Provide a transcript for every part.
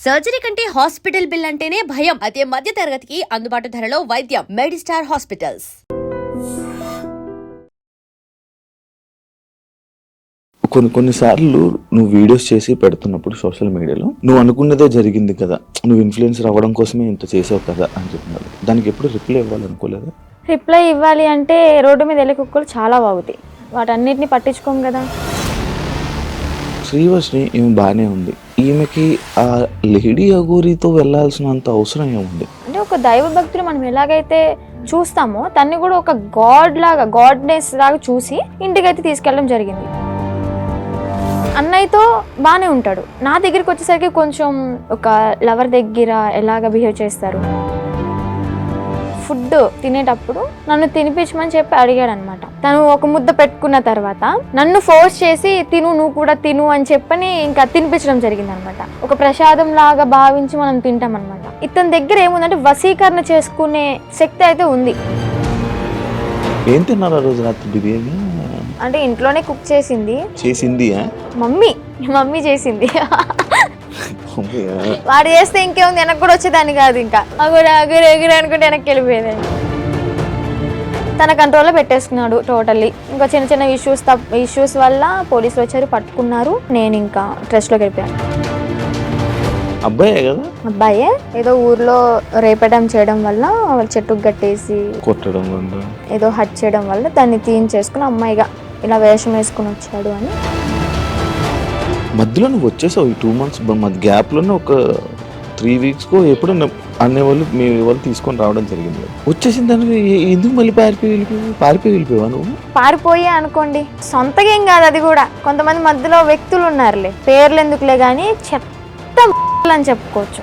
Surgery కంటే hospital bill అంటేనే భయం. అదే మధ్య తరగతికి అందుబాటు ధరలో వైద్యం. Medistar hospitals. కొన్నిసార్లు నువ్వు వీడియోస్ చేసి పెడుతున్నప్పుడు సోషల్ మీడియాలో నువ్వు అనుకున్నదే జరిగింది కదా, నువ్వు ఇన్ఫ్లుయెన్సర్ అవ్వడం కోసమే ఇంత చేసావు కదా అని చెప్తున్నారు. దానికి ఎప్పుడు రిప్లై ఇవ్వాలనుకోలేదా? రిప్లై ఇవ్వాలి అంటే రోడ్డు మీద వెళ్ళే కుక్కలు చాలా బాగుతాయి, వాటన్నిటిని పట్టించుకోం కదా. శ్రీవర్షిని ఈమె బాగానే ఉంది, ఈమెకి ఆ లేడీ అఘోరితో వెళ్ళాల్సినంత అవసరం ఏముంది? అంటే ఒక దైవ భక్తులు మనం ఎలాగైతే చూస్తామో తన్ని కూడా ఒక గాడ్నెస్ లాగా చూసి ఇంటికైతే తీసుకెళ్ళడం జరిగింది. అన్నయ్యతో బాగానే ఉంటాడు, నా దగ్గరికి వచ్చేసరికి కొంచెం ఒక లవర్ దగ్గర ఎలాగ బిహేవ్ చేస్తారు. ఫుడ్ తినేటప్పుడు నన్ను తినిపించమని చెప్పి అడిగాడు అనమాట. తను ఒక ముద్ద పెట్టుకున్న తర్వాత నన్ను ఫోర్స్ చేసి నువ్వు కూడా తిను అని చెప్పని ఇంకా తినిపించడం జరిగింది అనమాట. ఒక ప్రసాదం లాగా భావించి మనం తింటాం అనమాట. ఇతని దగ్గర ఏముందంటే వశీకరణ చేసుకునే శక్తి అయితే ఉంది. ఏం తిన్నారు ఆ రోజు రాత్రి? బిర్యానీ అంటే ఇంట్లోనే కుక్ చేసింది మమ్మీ చేసింది. వాడు చేస్తే ఇంకేముంది, వెనక్కి కూడా వచ్చేదాన్ని కాదు, ఇంకా అగురు అనుకుంటే వెనక్కి వెళ్ళిపోయేదాన్ని. తన కంట్రోల్లో పెట్టేసుకున్నాడు టోటల్లీ. ఇంకా చిన్న చిన్న ఇష్యూస్ వల్ల పోలీసులు వచ్చారు, పట్టుకున్నారు. నేను ఇంకా ట్రస్ట్లోకి వెళ్ళిపోయాను. అబ్బాయే ఏదో ఊర్లో రేపడం చేయడం వల్ల చెట్టుకు కట్టేసి కొట్టడం ఏదో హట్ చేయడం వల్ల దాన్ని తీయించేసుకుని అమ్మాయిగా ఇలా వేషం వేసుకుని వచ్చాడు అని. మధ్యలో నువ్వు వచ్చేసావు, ఈ 2 months మధ్య గ్యాప్లోనే ఒక 3 weeks ఎప్పుడు అనేవాళ్ళు మీ వాళ్ళు తీసుకొని రావడం జరిగింది. వచ్చేసిన దానికి ఎందుకు మళ్ళీ పారిపోయి వెళ్ళిపోయావా నువ్వు? పారిపోయా అనుకోండి, సొంతగా ఏం కాదు అది కూడా. కొంతమంది మధ్యలో వ్యక్తులు ఉన్నారులే, పేర్లు ఎందుకులే కానీ చెత్త అని చెప్పుకోవచ్చు.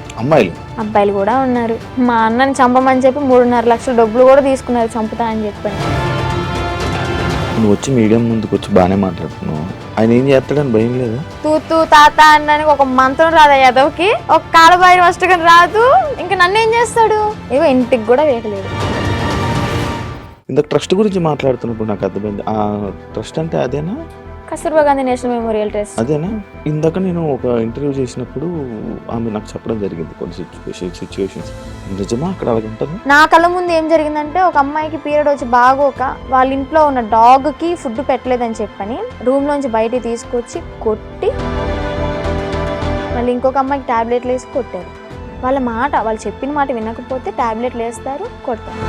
అబ్బాయిలు కూడా ఉన్నారు. మా అన్నని చంపమని చెప్పి 3.5 లక్షల డబ్బులు కూడా తీసుకున్నారు, చంపుతా అని చెప్పని. నువ్వు వచ్చి మీడియం ముందుకు వచ్చి బాగానే మాట్లాడుతున్నావు, ఆయన ఏం చేస్తాడని భయం లేదా? తూ తాత అన్నానికి ఒక మంత్రం రాదా యాదవ్కి, ఒక కాలబాయి ఫస్ట్ కానీ రాదు, ఇంకా నన్ను ఏం చేస్తాడు? ఏవో ఇంటికి కూడా వేయలేదు. ఇందాక ట్రస్ట్ గురించి మాట్లాడుతున్నప్పుడు నాకు అర్థమైంది, ఆ ట్రస్ట్ అంటే అదేనా? Kasturba Gandhi national memorial trust అదేనా? ఇందాక నేను ఒక ఇంటర్వ్యూ చేసినప్పుడు ఆమె నాకు చెప్పడం జరిగింది కొన్ని సిచ్యువేషన్స్. నిజమా అక్కడ అలాగ ఉంటుంది? నా కళ్ళ ముందు ఏం జరిగిందంటే, ఒక అమ్మాయికి పీరియడ్ వచ్చి బాగోక వాళ్ళ ఇంట్లో ఉన్న డాగ్కి ఫుడ్ పెట్టలేదని చెప్పని రూమ్ లోంచి బయటికి తీసుకొచ్చి కొట్టి, మళ్ళీ ఇంకొక అమ్మాయికి టాబ్లెట్లు వేసి కొట్టారు. వాళ్ళు చెప్పిన మాట వినకపోతే టాబ్లెట్లు వేస్తారు, కొడతారు.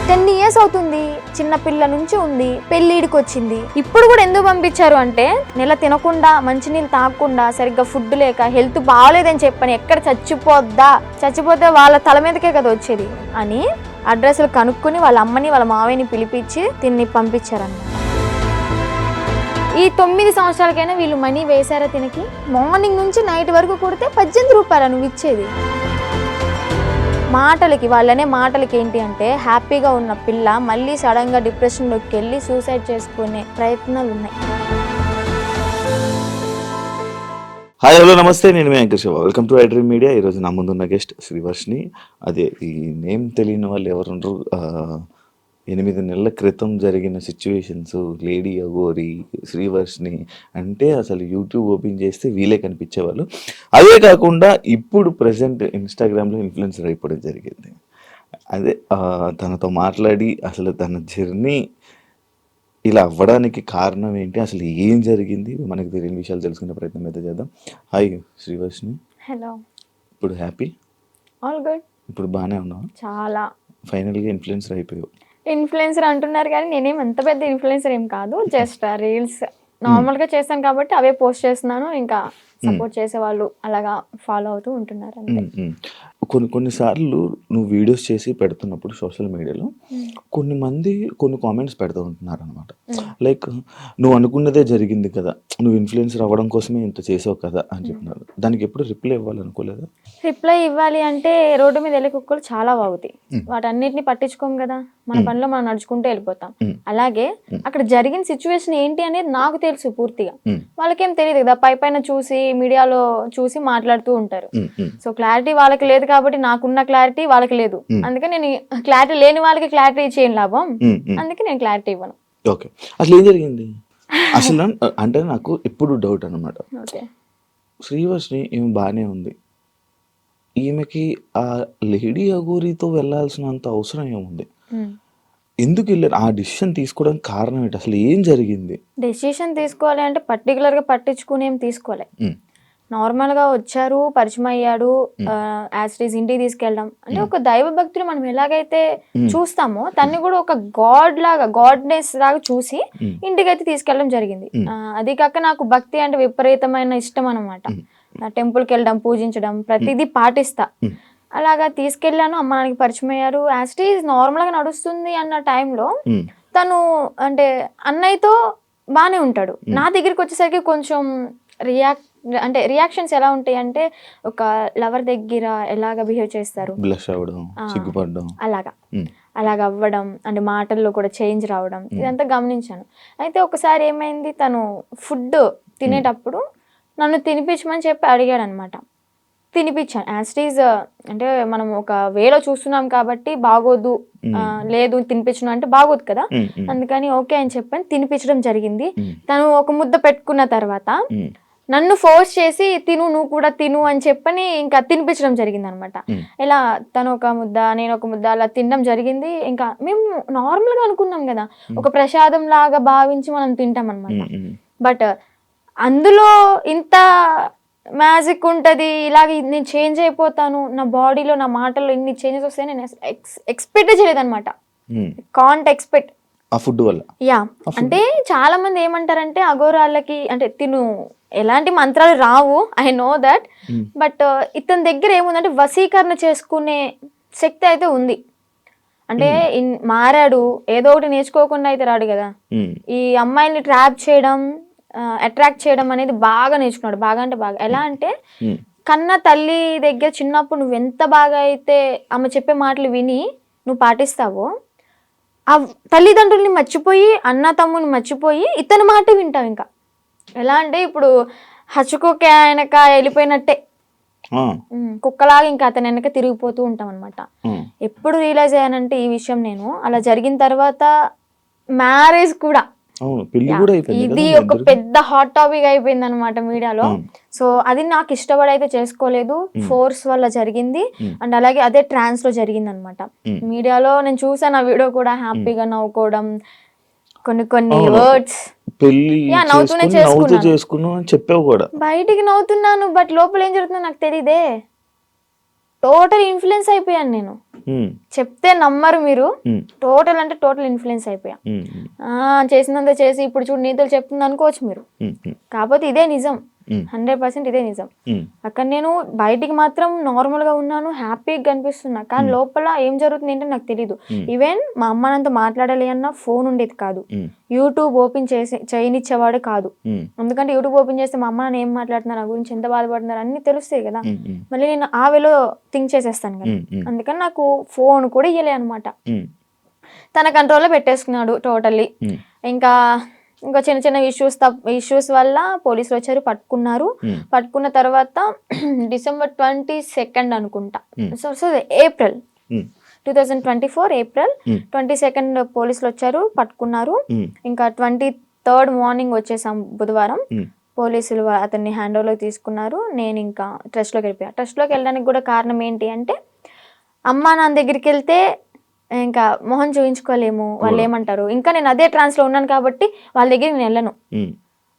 10 years అవుతుంది, చిన్న పిల్ల నుంచి ఉంది, పెళ్ళిడికి వచ్చింది. ఇప్పుడు కూడా ఎందుకు పంపించారు అంటే, నెల తినకుండా, మంచినీళ్ళు తాగకుండా, సరిగ్గా ఫుడ్ లేక, హెల్త్ బాగాలేదని చెప్పని ఎక్కడ చచ్చిపోతే వాళ్ళ తల మీదకే కదా వచ్చేది అని అడ్రస్లు కనుక్కొని వాళ్ళ అమ్మని వాళ్ళ మావయ్యని పిలిపించి తిన్ని పంపించారన్నమాట. ఈ 9 సంవత్సరాలకైనా వీళ్ళు మనీ వేశారా తినకి? మార్నింగ్ నుంచి నైట్ వరకు కొడితే 18 రూపాయలు నువ్వు ఇచ్చేది. వాళ్ళనే మాటలకి ఏంటి అంటే, హ్యాపీగా ఉన్న పిల్ల మళ్ళీ సడన్గా డిప్రెషన్లోకి వెళ్ళి సూసైడ్ చేసుకునే ప్రయత్నాలు ఉన్నాయి. హాయ్ హలో నమస్తే, నేను మీ anchor Shiva. Welcome to iDream Media. ఈరోజు నా ముందున్న గెస్ట్ శ్రీవర్షిని. అదే ఈ నేమ్ తెలియని వాళ్ళు ఎవరుండ్రు, 8 నెలల క్రితం జరిగిన సిచ్యువేషన్స్, లేడీ అఘోరి, శ్రీవర్షిని అంటే అసలు యూట్యూబ్ ఓపెన్ చేస్తే వీలే కనిపించేవాళ్ళు. అదే కాకుండా ఇప్పుడు ప్రజెంట్ ఇన్స్టాగ్రామ్లో ఇన్ఫ్లుయెన్సర్ అయిపోవడం జరిగింది. అదే తనతో మాట్లాడి అసలు తన జర్నీ ఇలా అవ్వడానికి కారణం ఏంటి, అసలు ఏం జరిగింది, మనకు తెలియని విషయాలు తెలుసుకునే ప్రయత్నం అయితే చేద్దాం. హాయ్ శ్రీవర్షిని. హలో. ఇప్పుడు హ్యాపీ? All good. ఇప్పుడు బాగానే ఉన్నావు? చాలా. ఫైనల్గా ఇన్ఫ్లుయెన్సర్ అయిపోయావు. ఇన్ఫ్లుయెన్సర్ అంటున్నారు కానీ నేనేం అంత పెద్ద ఇన్ఫ్లుయెన్సర్ ఏం కాదు, జస్ట్ రీల్స్ నార్మల్గా చేస్తాను కాబట్టి అవే పోస్ట్ చేస్తున్నాను. ఇంకా సపోర్ట్ చేసే వాళ్ళు అలాగా ఫాలో అవుతూ ఉంటున్నారు అంతే. కొన్నిసార్లు నువ్వు వీడియోస్ చేసి పెడుతున్నప్పుడు సోషల్ మీడియాలో కొన్ని కామెంట్స్ పెడుతూ ఉంటున్నారు అనమాట. లైక్ నువ్వు అనుకున్నదే జరిగింది కదా, నువ్వు ఇన్ఫ్లుయెన్సర్ అవ్వడం కోసమే ఇంత చేసావు కదా అని చెప్తున్నారు. దానికి ఎప్పుడు రిప్లై ఇవ్వాలనుకోలేదా? రిప్లై ఇవ్వాలి అంటే రోడ్డు మీద వెళ్ళే కుక్కలు చాలా బాగుతాయి, వాటన్నిటిని పట్టించుకోం కదా, మన పనిలో మనం నడుచుకుంటూ వెళ్ళిపోతాం. అలాగే అక్కడ జరిగిన సిచ్యువేషన్ ఏంటి అనేది నాకు తెలుసు పూర్తిగా, వాళ్ళకేం తెలియదు కదా, పైన చూసి మీడియాలో చూసి మాట్లాడుతూ ఉంటారు. సో క్లారిటీ వాళ్ళకి లేదు కాబట్టి నాకున్న క్లారిటీ వాళ్ళకి లేదు, అందుకే నేను క్లారిటీ లేని వాళ్ళకి క్లారిటీ చేయని లాభం, అందుకే నేను క్లారిటీ ఇవ్వను. ఓకే, అసలు ఏం జరిగింది అసలు అంటే నాకు ఎప్పుడు డౌట్ అనమాట. శ్రీవర్షిని ఈమె బాగానే ఉంది. ఈమెకి ఆ లేడీ అఘోరీతో వెళ్ళాల్సినంత అవసరం ఏముంది? ఎందుకు వెళ్ళారు? ఆ డిసిషన్ తీసుకోవడానికి కారణం ఏంటి? అసలు ఏం జరిగింది? డెసిషన్ తీసుకోవాలి అంటే పర్టికులర్గా పట్టించుకుని ఏం తీసుకోవాలి. నార్మల్గా వచ్చారు, పరిచయం అయ్యాడు, యాజ్ ఇట్ ఈస్ ఇంటికి తీసుకెళ్ళడం అంటే ఒక దైవ భక్తులు మనం ఎలాగైతే చూస్తామో తన్ని కూడా ఒక గాడ్ లాగా, గాడ్నెస్ లాగా చూసి ఇంటికి అయితే తీసుకెళ్ళడం జరిగింది. అది కాక నాకు భక్తి అంటే విపరీతమైన ఇష్టం అనమాట. టెంపుల్కి వెళ్ళడం, పూజించడం, ప్రతిదీ పాటిస్తా. అలాగా తీసుకెళ్ళాను, అమ్మ నాన్నకి పరిచయం అయ్యారు. యాజ్ ఇట్ ఈస్ నార్మల్గా నడుస్తుంది అన్న టైంలో తను అంటే అన్నయ్యతో బాగానే ఉంటాడు. నా దగ్గరికి వచ్చేసరికి కొంచెం రియాక్షన్స్ ఎలా ఉంటాయి అంటే ఒక లవర్ దగ్గర ఎలాగ బిహేవ్ చేస్తారు, బ్లష్ అవ్వడం, సిగ్గుపడడం, అలాగా అవ్వడం, అంటే మాటల్లో కూడా చేంజ్ రావడం, ఇదంతా గమనించాను. అయితే ఒకసారి ఏమైంది, తను ఫుడ్ తినేటప్పుడు నన్ను తినిపించమని చెప్పి అడిగాడు అనమాట. తినిపించాను. యాజ్ ఇట్ ఈజ్ అంటే మనం ఒక వేలో చూస్తున్నాం కాబట్టి బాగోదు, లేదు తినిపించను అంటే బాగోదు కదా, అందుకని ఓకే అని చెప్పని తినిపించడం జరిగింది. తను ఒక ముద్ద పెట్టుకున్న తర్వాత నన్ను ఫోర్స్ చేసి తిను, నువ్వు కూడా తిను అని చెప్పని ఇంకా తినిపించడం జరిగింది అనమాట. ఇలా తను ఒక ముద్ద, నేను ఒక ముద్ద అలా తినడం జరిగింది. ఇంకా మేము నార్మల్గా అనుకున్నాం కదా, ఒక ప్రసాదం లాగా భావించి మనం తింటాం అనమాట. బట్ అందులో ఇంత మ్యాజిక్ ఉంటుంది, ఇలాగ నేను చేంజ్ అయిపోతాను, నా బాడీలో నా మాటల్లో ఇన్ని చేంజెస్ వస్తాయి నేను ఎక్స్పెక్ట్ చేయలేదు అనమాట. కాంట్ ఎక్స్పెక్ట్ ఆ ఫుడ్ వల్ల. యా, అంటే చాలా మంది ఏమంటారంటే అఘోరాళ్ళకి అంటే తిను ఎలాంటి మంత్రాలు రావు, ఐ నో దట్, బట్ ఇతని దగ్గర ఏముందంటే వశీకరణ చేసుకునే శక్తి అయితే ఉంది. అంటే మారాడు, ఏదో ఒకటి నేర్చుకోకుండా అయితే రాడు కదా. ఈ అమ్మాయిల్ని ట్రాప్ చేయడం, అట్రాక్ట్ చేయడం అనేది బాగా నేర్చుకున్నాడు. బాగా అంటే బాగా. ఎలా అంటే కన్న తల్లి దగ్గర చిన్నప్పుడు నువ్వు ఎంత బాగా అయితే ఆమె చెప్పే మాటలు విని నువ్వు పాటిస్తావో, ఆ తల్లిదండ్రుల్ని మర్చిపోయి, అన్న తమ్ముని మర్చిపోయి ఇతని మాట వింటావు. ఇంకా ఎలా అంటే ఇప్పుడు హచ్చుకోకే ఆయనక వెళ్ళిపోయినట్టే, కుక్కలాగా ఇంకా అతని వెనక తిరిగిపోతూ ఉంటాం అనమాట. ఎప్పుడు రియలైజ్ అయ్యానంటే ఈ విషయం నేను అలా జరిగిన తర్వాత మ్యారేజ్ కూడా ఇది ఒక పెద్ద హాట్ టాపిక్ అయిపోయింది అనమాట మీడియాలో. సో అది నాకు ఇష్టపడైతే చేసుకోలేదు, ఫోర్స్ వల్ల జరిగింది. అండ్ అలాగే అదే ట్రాన్స్ లో జరిగింది అనమాట. మీడియాలో నేను చూసాను ఆ వీడియో కూడా, హ్యాపీగా నవ్వుకోవడం, కొన్ని వర్డ్స్ నవ్వుతూనే చేసుకున్నాను, బయటికి నవ్వుతున్నాను, బట్ లోపల ఏం జరుగుతుందో నాకు తెలియదే. టోటల్ ఇన్ఫ్లుయెన్స్ అయిపోయాను నేను. చెప్తే నమ్మరు మీరు, టోటల్ అంటే టోటల్ ఇన్ఫ్లుయెన్స్ అయిపోయా. చేసినంత చేసి ఇప్పుడు చూడు నీతులు చెప్తుంది అనుకోవచ్చు మీరు, కాకపోతే ఇదే నిజం, 100% ఇదే నిజం. అక్కడ నేను బయటికి మాత్రం నార్మల్ గా ఉన్నాను, హ్యాపీగా కనిపిస్తున్నా, కానీ లోపల ఏం జరుగుతుంది ఏంటో నాకు తెలీదు. ఈవెన్ మా అమ్మ నాన్నతో మాట్లాడాలి అన్న ఫోన్ ఉండేది కాదు, యూట్యూబ్ ఓపెన్ చేయనిచ్చేవాడు కాదు. ఎందుకంటే యూట్యూబ్ ఓపెన్ చేస్తే మా అమ్మ నాన్న ఏం మాట్లాడుతున్నారు, నా గురించి ఎంత బాధపడుతున్నారు అన్ని తెలుస్తాయి కదా, మళ్ళీ నేను ఆ వేలో థింక్ చేసేస్తాను కదా. అందుకని నాకు ఫోన్ కూడా ఇయ్యలే అనమాట. తన కంట్రోల్లో పెట్టేసుకున్నాడు టోటల్లీ. ఇంకా చిన్న చిన్న ఇష్యూస్ వల్ల పోలీసులు వచ్చారు, పట్టుకున్నారు. పట్టుకున్న తర్వాత December 22 అనుకుంటా, సో ఏప్రిల్ 2024 ఏప్రిల్ 22 పోలీసులు వచ్చారు, పట్టుకున్నారు. ఇంకా 23rd మార్నింగ్ వచ్చేసాం బుధవారం. పోలీసులు అతన్ని హ్యాండ్ ఓవర్లోకి తీసుకున్నారు. నేను ఇంకా ట్రస్ట్లోకి వెళ్ళిపోయా. ట్రస్ట్లోకి వెళ్ళడానికి కూడా కారణం ఏంటి అంటే, అమ్మా నాన్న దగ్గరికి వెళ్తే ఇంకా మొహం చూపించుకోలేము, వాళ్ళు ఏమంటారు. ఇంకా నేను అదే ట్రాన్స్ లో ఉన్నాను కాబట్టి వాళ్ళ దగ్గర నేను వెళ్ళను,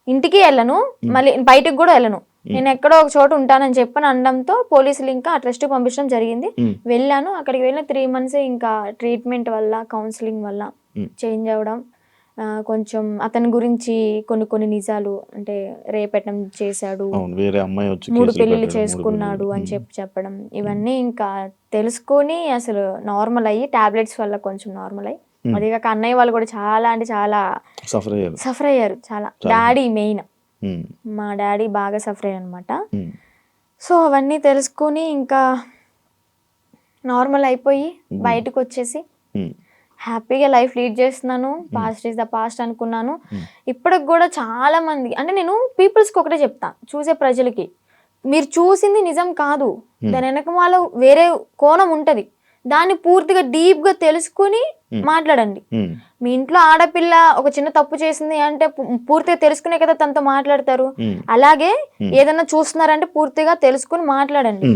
ఇంటికి వెళ్ళను, మళ్ళీ బయటకు కూడా వెళ్ళను, నేను ఎక్కడో ఒక చోట ఉంటానని చెప్పని అనడంతో పోలీసులు ఇంకా ఆ ట్రస్ట్కి పంపించడం జరిగింది. వెళ్ళాను. అక్కడికి వెళ్ళిన 3 months ఇంకా ట్రీట్మెంట్ వల్ల, కౌన్సిలింగ్ వల్ల చేంజ్ అవ్వడం, కొంచెం అతని గురించి కొన్ని నిజాలు అంటే రేపెట్టడం చేశాడు, 3 పెళ్లిళ్ళు చేసుకున్నాడు అని చెప్పడం, ఇవన్నీ ఇంకా తెలుసుకొని అసలు నార్మల్ అయ్యి టాబ్లెట్స్ వల్ల కొంచెం నార్మల్ అయ్యి, అది కాక అన్నయ్య వాళ్ళు కూడా చాలా అంటే చాలా సఫర్ అయ్యారు. చాలా డాడీ మెయిన్, మా డాడీ బాగా సఫర్ అయ్యారు అనమాట. సో అవన్నీ తెలుసుకొని ఇంకా నార్మల్ అయిపోయి బయటకు వచ్చేసి హ్యాపీగా లైఫ్ లీడ్ చేస్తున్నాను. పాస్ట్ ఈజ్ ద పాస్ట్ అనుకున్నాను. ఇప్పటికి కూడా చాలా మంది అంటే నేను పీపుల్స్కి ఒకటే చెప్తా, చూసే ప్రజలకి, మీరు చూసింది నిజం కాదు, దాని వెనక వేరే కోణం ఉంటుంది. దాన్ని పూర్తిగా డీప్ గా తెలుసుకుని మాట్లాడండి. మీ ఇంట్లో ఆడపిల్ల ఒక చిన్న తప్పు చేసింది అంటే పూర్తిగా తెలుసుకునే కదా తనతో మాట్లాడతారు. అలాగే ఏదైనా చూస్తున్నారంటే పూర్తిగా తెలుసుకుని మాట్లాడండి.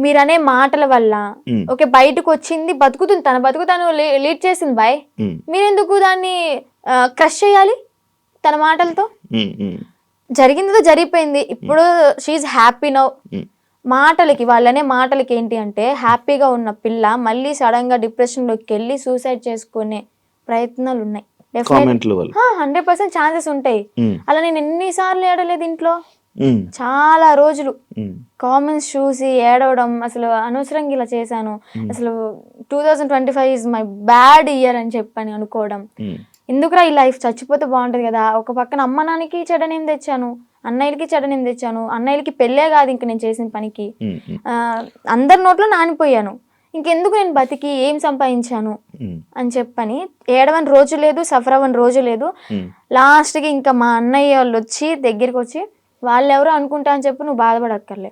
మీరనే మాటల వల్ల ఓకే బయటకు వచ్చింది బతుకుతుంది, తన బతుకు తను లీడ్ చేసింది బాయ్, మీరెందుకు దాన్ని క్రష్ చేయాలి తన మాటలతో? జరిగిందో జరిగిపోయింది, ఇప్పుడు షీఈ్ హ్యాపీ నౌ. మాటలకి వాళ్ళనే మాటలకి ఏంటి అంటే హ్యాపీగా ఉన్న పిల్ల మళ్ళీ సడన్ గా డిప్రెషన్ లోకి వెళ్ళి సూసైడ్ చేసుకునే ప్రయత్నాలు ఉన్నాయి. 100% ఛాన్సెస్ ఉంటాయి. అలా నేను ఎన్నిసార్లు ఏడలేదు ఇంట్లో, చాలా రోజులు కామెంట్స్ చూసి ఏడవడం, అసలు అనవసరంగా ఇలా చేశాను, అసలు 2025 ఇస్ మై బ్యాడ్ ఇయర్ అని చెప్పని అనుకోవడం. ఎందుకురా ఈ లైఫ్, చచ్చిపోతే బాగుంటది కదా. ఒక పక్కన అమ్మ నాన్నకి చెడనేం తెచ్చాను, అన్నయ్యలకి చెడనేం తెచ్చాను, అన్నయ్యలకి పెళ్ళే కాదు ఇంక నేను చేసిన పనికి, అందరి నోట్లో నానిపోయాను, ఇంకెందుకు నేను బతికి ఏం సంపాదించాను అని చెప్పని ఏడవని రోజు లేదు, సఫర్ అవ్వని రోజు లేదు. లాస్ట్కి ఇంకా మా అన్నయ్య వాళ్ళు వచ్చి దగ్గరికి వచ్చి వాళ్ళెవరో అనుకుంటా అని చెప్పి నువ్వు బాధపడక్కర్లే,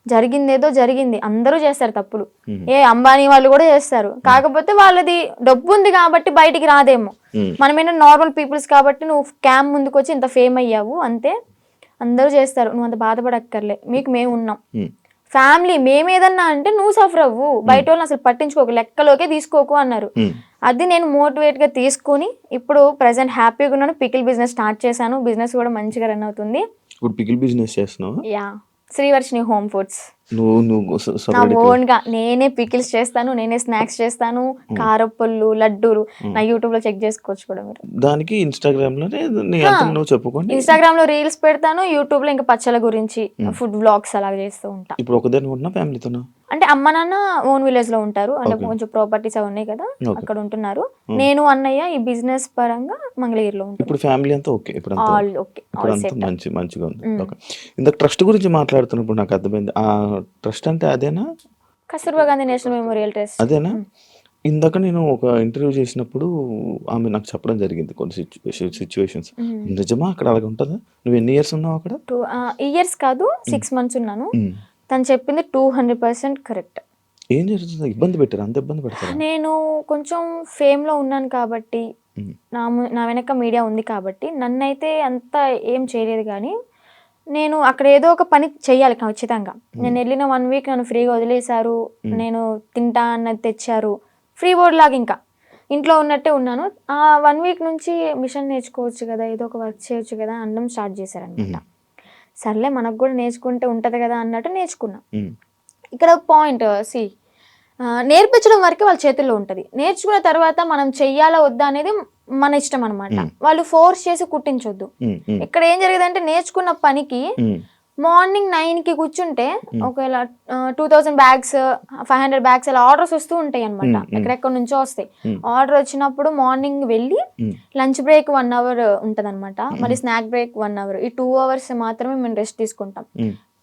జరిగిందేదో జరిగింది, అందరూ చేస్తారు తప్పులు, అంబానీ వాళ్ళు కూడా చేస్తారు, కాకపోతే వాళ్ళది డబ్బు ఉంది కాబట్టి బయటికి రాదేమో, మనమేనా నార్మల్ పీపుల్స్ కాబట్టి నువ్వు క్యామ్ ముందుకు వచ్చి ఇంత ఫేమ్ అయ్యావు అంతే, అందరూ చేస్తారు, నువ్వు అంత బాధపడక్కర్లే, మీకు మేము ఉన్నాం, ఫ్యామిలీ మేమేదన్నా అంటే నువ్వు సఫర్ అవ్వు, బయట వాళ్ళని అసలు పట్టించుకోకు, లెక్కలోకే తీసుకోకు అన్నారు. అది నేను మోటివేట్ గా తీసుకుని ఇప్పుడు ప్రెసెంట్ హ్యాపీగా ఉన్నాను. పికిల్ బిజినెస్ స్టార్ట్ చేశాను, బిజినెస్ కూడా మంచిగా రన్ అవుతుంది. ఇప్పుడు పికిల్ బిజినెస్ చేస్తున్నావు? Yeah, Srivarshini home foods. నా ఓన్ గా నేనే పికిల్స్ చేస్తాను, నేనే స్నాక్స్ చేస్తాను, కారప్పళ్ళు, లడ్డూలు. నా యూట్యూబ్ లో చెక్ చేసుకోవచ్చు కూడా మీరు. దానికి ఇన్స్టాగ్రామ్ లో రీల్స్ పెడతాను, యూట్యూబ్ లో ఇంకా పచ్చల గురించి ఫుడ్ వ్లాగ్స్ అలాగ చేస్తూ ఉంటా. ఇప్పుడు ఒకదాని ఉన్నా ఫ్యామిలీతో? అంటే అమ్మ నాన్న ఓన్ విలేజ్ లో ఉంటారు, అంటే కొంచెం ప్రాపర్టీస్ అవి ఉన్నాయి కదా అక్కడ ఉంటున్నారు. నేను అన్నయ్య ఈ బిజినెస్ పరంగా మంగళగిరిలో ఉంటాను. ఇప్పుడు ఫ్యామిలీ అంతా ఓకే? మంచిగా ఉంది. ఇందాక ట్రస్ట్ గురించి మాట్లాడుతున్నప్పుడు నాకు అర్థమైంది, ఆ ట్రస్ట్ అంటే అదేనా? Kasturba Gandhi national memorial trust అదేనా? ఇందాక నేను ఒక ఇంటర్వ్యూ చేసినప్పుడు ఆమె నాకు చెప్పడం జరిగింది కొన్ని సిచ్యువేషన్స్. నిజమా అక్కడ అలాగే ఉంటుందా? నువ్వు ఎన్ని ఇయర్స్ ఉన్నావు అక్కడ? 2 ఇయర్స్ కాదు, 6 months ఉన్నాను. తను చెప్పింది 200% కరెక్ట్. ఏం జరుగుతుంది? ఇబ్బంది పెట్టారు? అంత ఇబ్బంది పెడతారు? నేను కొంచెం ఫేమ్ లో ఉన్నాను కాబట్టి, నా వెనక మీడియా ఉంది కాబట్టి నన్నైతే అంత ఏం చేయలేదు. కానీ నేను అక్కడ ఏదో ఒక పని చెయ్యాలి ఖచ్చితంగా. నేను వెళ్ళిన 1 week నన్ను ఫ్రీగా వదిలేశారు, నేను తింటా అన్నది తెచ్చారు, ఫ్రీ బోర్డ్ లాగా ఇంకా ఇంట్లో ఉన్నట్టే ఉన్నాను. ఆ 1 week నుంచి మిషన్ నేర్చుకోవచ్చు కదా, ఏదో ఒక వర్క్ చేయొచ్చు కదా అనడం స్టార్ట్ చేశారనమాట. సర్లే మనకు కూడా నేర్చుకుంటే ఉంటది కదా అన్నట్టు నేర్చుకున్నా. ఇక్కడ పాయింట్ నేర్పించడం వరకే వాళ్ళ చేతుల్లో ఉంటది, నేర్చుకున్న తర్వాత మనం చెయ్యాలా వద్దా అనేది మన ఇష్టం అనమాట. వాళ్ళు ఫోర్స్ చేసి కుట్టించొద్దు. ఇక్కడ ఏం జరిగేదంటే నేర్చుకున్న పనికి మార్నింగ్ 9కి కూర్చుంటే ఒకవేళ 2000 bags 500 bags అలా ఆర్డర్స్ వస్తూ ఉంటాయి అనమాట, ఎక్కడెక్కడ నుంచో వస్తాయి. ఆర్డర్ వచ్చినప్పుడు మార్నింగ్ వెళ్ళి లంచ్ బ్రేక్ 1 hour ఉంటది అనమాట, మళ్ళీ స్నాక్ బ్రేక్ 1 hour, ఈ 2 hours మాత్రమే మేము రెస్ట్ తీసుకుంటాం.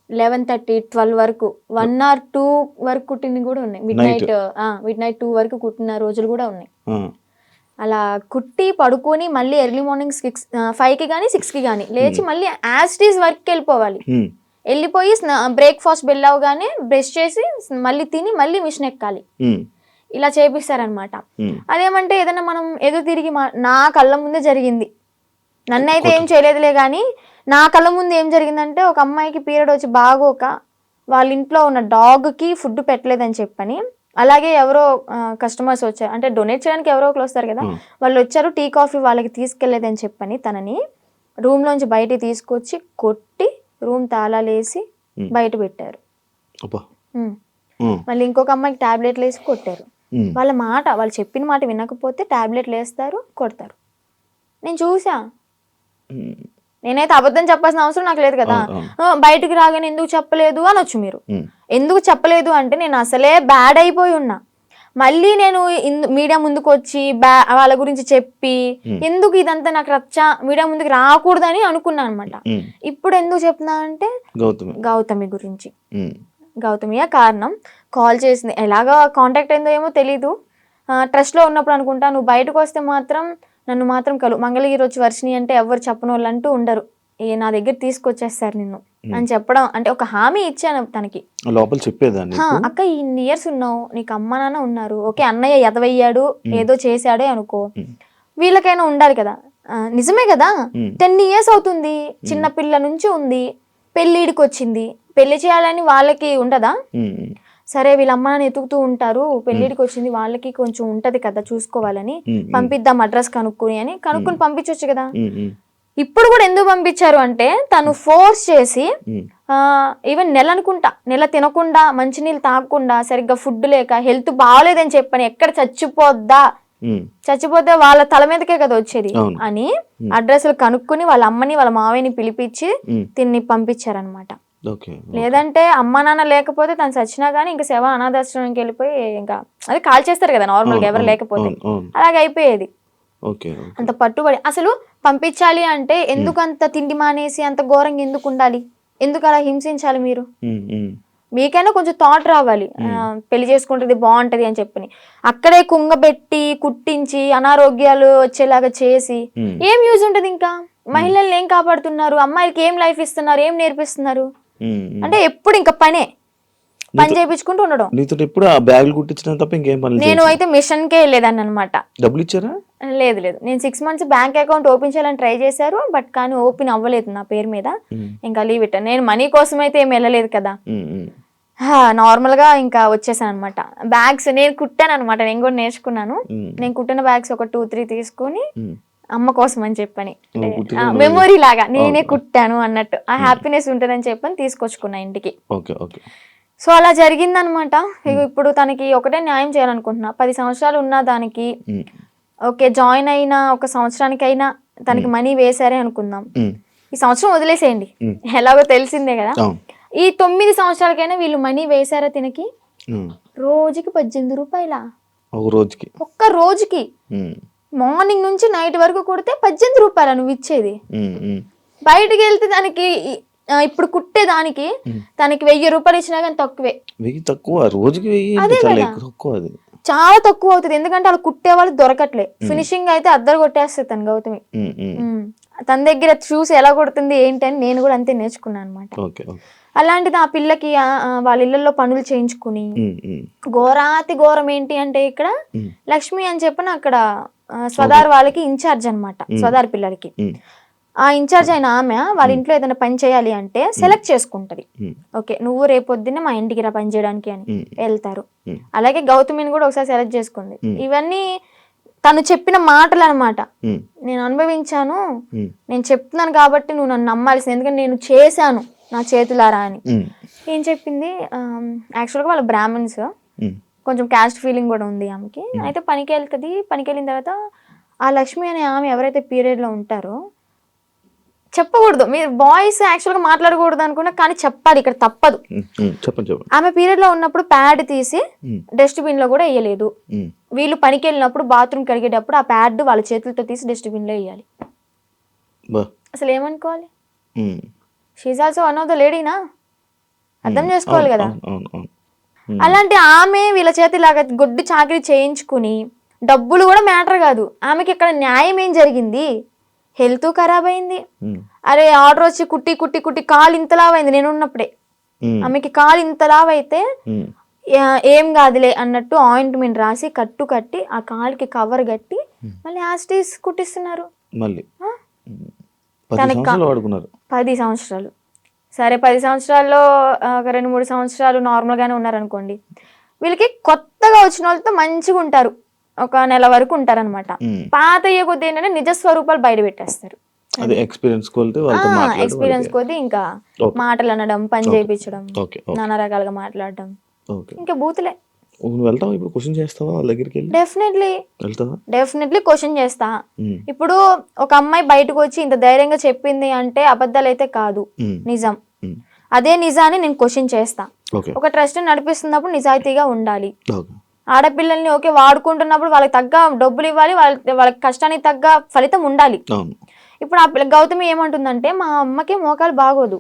11:30 12 వరకు 1 or 2 వరకు కుట్టినవి కూడా ఉన్నాయి. మిడ్ నైట్ 2 వరకు కుట్టిన రోజులు కూడా ఉన్నాయి. అలా కుట్టి పడుకొని మళ్ళీ ఎర్లీ మార్నింగ్ 5కి కానీ 6కి కానీ లేచి మళ్ళీ యాస్టీస్ వర్క్కి వెళ్ళిపోవాలి. వెళ్ళిపోయి బ్రేక్ఫాస్ట్ బెల్ అవగానే బ్రష్ చేసి మళ్ళీ తిని మళ్ళీ మిషన్ ఎక్కాలి. ఇలా చేపిస్తారనమాట. అదేమంటే ఏదైనా మనం ఎదురు తిరిగి నా కళ్ళ ముందే జరిగింది, నన్నైతే ఏం చేయలేదులే కానీ నా కళ్ళ ముందు ఏం జరిగిందంటే ఒక అమ్మాయికి పీరియడ్ వచ్చి బాగోక వాళ్ళ ఇంట్లో ఉన్న డాగ్కి ఫుడ్ పెట్టలేదని చెప్పని, అలాగే ఎవరో కస్టమర్స్ వచ్చారు, అంటే డొనేట్ చేయడానికి ఎవరో ఒకరు వస్తారు కదా, వాళ్ళు వచ్చారు, టీ కాఫీ వాళ్ళకి తీసుకెళ్లేదని చెప్పని తనని రూమ్లోంచి బయటికి తీసుకొచ్చి కొట్టి రూమ్ తాళాలేసి బయట పెట్టారు. మళ్ళీ ఇంకొక అమ్మాయికి టాబ్లెట్లు వేసి కొట్టారు. వాళ్ళు చెప్పిన మాట వినకపోతే టాబ్లెట్లు వేస్తారు, కొడతారు. నేను చూసా. నేనైతే అబద్ధం చెప్పాల్సిన అవసరం నాకు లేదు కదా, బయటకు రాగానే ఎందుకు చెప్పలేదు అనొచ్చు మీరు. ఎందుకు చెప్పలేదు అంటే నేను అసలే బ్యాడ్ అయిపోయి ఉన్నా, మళ్ళీ నేను మీడియా ముందుకు వచ్చి వాళ్ళ గురించి చెప్పి ఎందుకు ఇదంతా నాకు మీడియా ముందుకు రాకూడదని అనుకున్నా అనమాట. ఇప్పుడు ఎందుకు చెప్తున్నా అంటే గౌతమి గురించి. గౌతమియా కారణం. కాల్ చేసింది, ఎలాగా కాంటాక్ట్ అయిందో ఏమో తెలీదు, ట్రస్ట్లో ఉన్నప్పుడు అనుకుంటా. నువ్వు బయటకు వస్తే మాత్రం నన్ను మాత్రం మంగళగిరి వచ్చి వర్షిని అంటే ఎవరు చెప్పని వాళ్ళు అంటూ ఉండరు, నా దగ్గర తీసుకొచ్చేస్తారు నిన్ను అని చెప్పడం, అంటే ఒక హామీ ఇచ్చాను తనకి. లోపల చెప్పేదాన్ని అక్క ఇన్ని ఇయర్స్ ఉన్నావు, నీకు అమ్మ నాన్న ఉన్నారు, ఓకే అన్నయ్య ఎదవయ్యాడు ఏదో చేశాడే అనుకో, వీళ్ళకైనా ఉండాలి కదా. నిజమే కదా, 10 years అవుతుంది, చిన్న పిల్ల నుంచి ఉంది, పెళ్ళిడికి వచ్చింది, పెళ్లి చేయాలని వాళ్ళకి ఉండదా? సరే వీళ్ళ అమ్మ నాన్న ఎతుకుతూ ఉంటారు, పెళ్లిడికి వచ్చింది, వాళ్ళకి కొంచెం ఉంటది కదా చూసుకోవాలని, పంపిద్దాం అడ్రస్ కనుక్కుని పంపించవచ్చు కదా. ఇప్పుడు కూడా ఎందుకు పంపించారు అంటే తను ఫోర్స్ చేసి, ఈవెన్ నెల తినకుండా, మంచినీళ్ళు తాగకుండా, సరిగ్గా ఫుడ్ లేక, హెల్త్ బాగాలేదని చెప్పని, ఎక్కడ చచ్చిపోతే వాళ్ళ తల మీదకే కదా వచ్చేది అని అడ్రస్లు కనుక్కుని వాళ్ళ అమ్మని వాళ్ళ మావయ్యని పిలిపించి తిన్ని పంపించారనమాట. లేదంటే అమ్మ నాన్న లేకపోతే తను చచ్చినా గానీ ఇంకా శవ అనాథాశ్రమానికి వెళ్ళిపోయి ఇంకా అది కాల్ చేస్తారు కదా నార్మల్ గా ఎవరు లేకపోతే, అలాగే అయిపోయేది. అంత పట్టుబడి అసలు పంపించాలి అంటే ఎందుకు అంత తిండి మానేసి అంత ఘోరంగా ఎందుకు ఉండాలి, ఎందుకు అలా హింసించాలి? మీకైనా కొంచెం థాట్ రావాలి, పెళ్లి చేసుకుంటుంది బాగుంటది అని చెప్పని. అక్కడే కుంగబెట్టి కుట్టించి అనారోగ్యాలు వచ్చేలాగా చేసి ఏం యూజ్ ఉంటది? ఇంకా మహిళల్ని ఏం కాపాడుతున్నారు? అమ్మాయిలకి ఏం లైఫ్ ఇస్తున్నారు? ఏం నేర్పిస్తున్నారు? అంటే ఎప్పుడు ఇంకా పని చేయించుకుంటూ ఉండడం. నీతో ఎప్పుడు ఆ బ్యాగులు కుట్టించిన తప్ప ఇంకేం పని? నేను అయితే మిషన్ కే వెళ్ళేదాన్ని అనమాట. డబ్బులు ఇచ్చారా? లేదు, నేను 6 months బ్యాంక్ అకౌంట్ ఓపెన్ చేయాలని ట్రై చేశారు, బట్ కానీ ఓపెన్ అవ్వలేదు నా పేరు మీద. ఇంకా లీవ్ ఇట్. నేను మనీ కోసం అయితే ఏం వెళ్ళలేదు కదా, నార్మల్ గా ఇంకా వచ్చేసాను అనమాట. బ్యాగ్స్ నేను కుట్టాను అనమాట, నేను కూడా నేర్చుకున్నాను. నేను కుట్టిన బ్యాగ్స్ ఒక 2-3 తీసుకొని అమ్మ కోసం అని చెప్పని, మెమొరీ లాగా నేనే కుట్టాను అన్నట్టు, ఆ హ్యాపీనెస్ ఉంటుందని చెప్పని తీసుకొచ్చుకున్నా ఇంటికి. సో అలా జరిగిందనమాట. ఇప్పుడు తనకి ఒకటే న్యాయం చేయాలనుకుంటున్నా. 10 సంవత్సరాలు ఉన్న దానికి ఓకే, జాయిన్ అయిన 1 సంవత్సరానికైనా తనకి మనీ వేసారే అనుకుందాం, ఈ సంవత్సరం వదిలేసేయండి, ఎలాగో తెలిసిందే కదా. ఈ 9 సంవత్సరాలకైనా వీళ్ళు మనీ వేసారా తినకి? రోజుకి 18 రూపాయల, ఒక్క రోజుకి మార్నింగ్ నుంచి నైట్ వరకు కొడితే 18 రూపాయల నువ్వు ఇచ్చేది. బయటకు వెళ్తే దానికి ఇప్పుడు కుట్టే దానికి తనకి 1000 రూపాయలు ఇచ్చినా కానీ తక్కువే. చాలా తక్కువ అవుతుంది, ఎందుకంటే వాళ్ళు కుట్టే వాళ్ళు దొరకట్లే. ఫినిషింగ్ అయితే అద్దరు కొట్టేస్తుంది తను గౌతమి. తన దగ్గర చూసి ఎలా కొడుతుంది ఏంటి అని నేను కూడా అంతే నేర్చుకున్నాను అనమాట. అలాంటిది ఆ పిల్లకి వాళ్ళ ఇళ్లలో పనులు చేయించుకుని, ఘోరం ఏంటి అంటే ఇక్కడ లక్ష్మి అని చెప్పిన అక్కడ స్వదార్ వాళ్ళకి ఇన్ఛార్జ్ అనమాట, స్వదార్ పిల్లలకి. ఆ ఇన్ఛార్జ్ అయిన ఆమె వాళ్ళ ఇంట్లో ఏదైనా పని చేయాలి అంటే సెలెక్ట్ చేసుకుంటది. ఓకే నువ్వు రేపొద్దున్నే మా ఇంటికి రా పని చేయడానికి అని వెళ్తారు. అలాగే గౌతమిని కూడా ఒకసారి సెలెక్ట్ చేసుకుంది. ఇవన్నీ తను చెప్పిన మాటలు అనమాట. నేను అనుభవించాను, నేను చెప్తున్నాను కాబట్టి నువ్వు నన్ను నమ్మాల్సింది, ఎందుకంటే నేను చేశాను నా చేతులారా అని. ఏం చెప్పింది, యాక్చువల్గా వాళ్ళ బ్రాహ్మణ్స్, కొంచెం క్యాస్ట్ ఫీలింగ్ కూడా ఉంది ఆమెకి. అయితే పనికి వెళ్తుంది. పనికి వెళ్ళిన తర్వాత ఆ లక్ష్మి అనే ఆమె ఎవరైతే పీరియడ్లో ఉంటారో, చెప్పకూడదు, మీరు బాయ్స్ యాక్చువల్గా మాట్లాడకూడదు అనుకున్నా, కానీ చెప్పాలి, ఇక్కడ తప్పదు. ఆమె పీరియడ్ లో ఉన్నప్పుడు ప్యాడ్ తీసి డస్ట్బిన్ లో కూడా వేయలేదు. వీళ్ళు పనికి వెళ్ళినప్పుడు బాత్రూమ్ కడిగేటప్పుడు ఆ ప్యాడ్ వాళ్ళ చేతులతో తీసి డస్ట్బిన్ లో వేయాలి. అసలు ఏమనుకోవాలి? She also one of the లేడీనా, అర్థం చేసుకోవాలి కదా. అలాంటి ఆమె వీళ్ళ చేతిలాగా గొడ్డు చాకరీ చేయించుకుని, డబ్బులు కూడా మ్యాటర్ కాదు ఆమెకి. ఇక్కడ న్యాయం ఏం జరిగింది? హెల్త్ ఖరాబ్ అయింది. అరే ఆర్డర్ వచ్చి కుట్టి కుట్టి కుట్టి కాలు ఇంతలావైంది. నేను ఉన్నప్పుడే ఆమెకి కాలు ఇంతలావైతే ఏం కాదులే అన్నట్టు ఆయింట్మెంట్ రాసి కట్టి ఆ కాలుకి కవర్ కట్టి మళ్ళీ యాస్టీస్ కుట్టిస్తున్నారు. 10 సంవత్సరాలు. సరే 10 సంవత్సరాల్లో ఒక 2-3 సంవత్సరాలు నార్మల్ గానే ఉన్నారనుకోండి. వీళ్ళకి కొత్తగా వచ్చిన వాళ్ళతో మంచిగా ఉంటారు, ఒక నెల వరకు ఉంటారనమాట. పాత అయ్యే కొద్ది ఏంటంటే నిజ స్వరూపాలు బయట పెట్టేస్తారు. ఎక్స్పీరియన్స్ కొద్ది ఇంకా మాటలు అనడం, పని చేయించడం, నానా రకాలుగా మాట్లాడడం, ఇంకా బూతులే. డెఫినెట్లీ క్వశ్చన్ చేస్తా. ఇప్పుడు ఒక అమ్మాయి బయటకు వచ్చి ఇంత ధైర్యంగా చెప్పింది అంటే అబద్ధాలు అయితే కాదు, నిజం. అదే నిజాన్ని నేను క్వశ్చన్ చేస్తా. ఒక ట్రస్ట్ నడిపిస్తున్నప్పుడు నిజాయితీగా ఉండాలి. ఆడపిల్లల్ని ఓకే వాడుకుంటున్నప్పుడు వాళ్ళకి తగ్గ డబ్బులు ఇవ్వాలి, వాళ్ళకి కష్టానికి తగ్గ ఫలితం ఉండాలి. ఇప్పుడు ఆ గౌతమి ఏమంటుందంటే, మా అమ్మకి మోకాలు బాగోదు,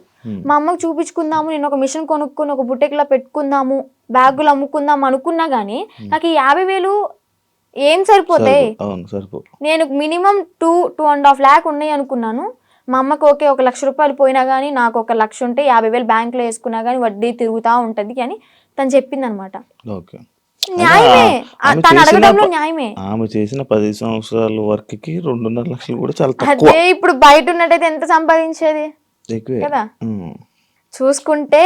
మా అమ్మకి చూపించుకుందాము, నేను ఒక మిషన్ కొనుక్కుని ఒక బుట్టెక్లా పెట్టుకుందాము, బ్యాగులు అమ్ముకుందాం అనుకున్నా గానీ నాకు 50,000 ఏం సరిపోతాయి? నేను మినిమం 2.5 lakh ఉన్నాయి అనుకున్నాను, మా అమ్మకి ఓకే 1,00,000 రూపాయలు పోయినా కానీ నాకు 1,00,000 ఉంటే 50,000 బ్యాంకులో వేసుకున్నా కానీ వడ్డీ తిరుగుతూ ఉంటుంది అని తను చెప్పింది అనమాట. ఓకే. న్యాయమే, ఆమె తను చేసిన అడగడంలో న్యాయమే. ఆమె చేసిన 10 సంవత్సరాల వర్క్కి 2.5 లక్షలు కూడా చాలా తక్కువ. అదే ఇప్పుడు బయట ఉన్నట్టయితే ఎంత సంపాదించేది ఎక్కువే కదా. చూసుకుంటే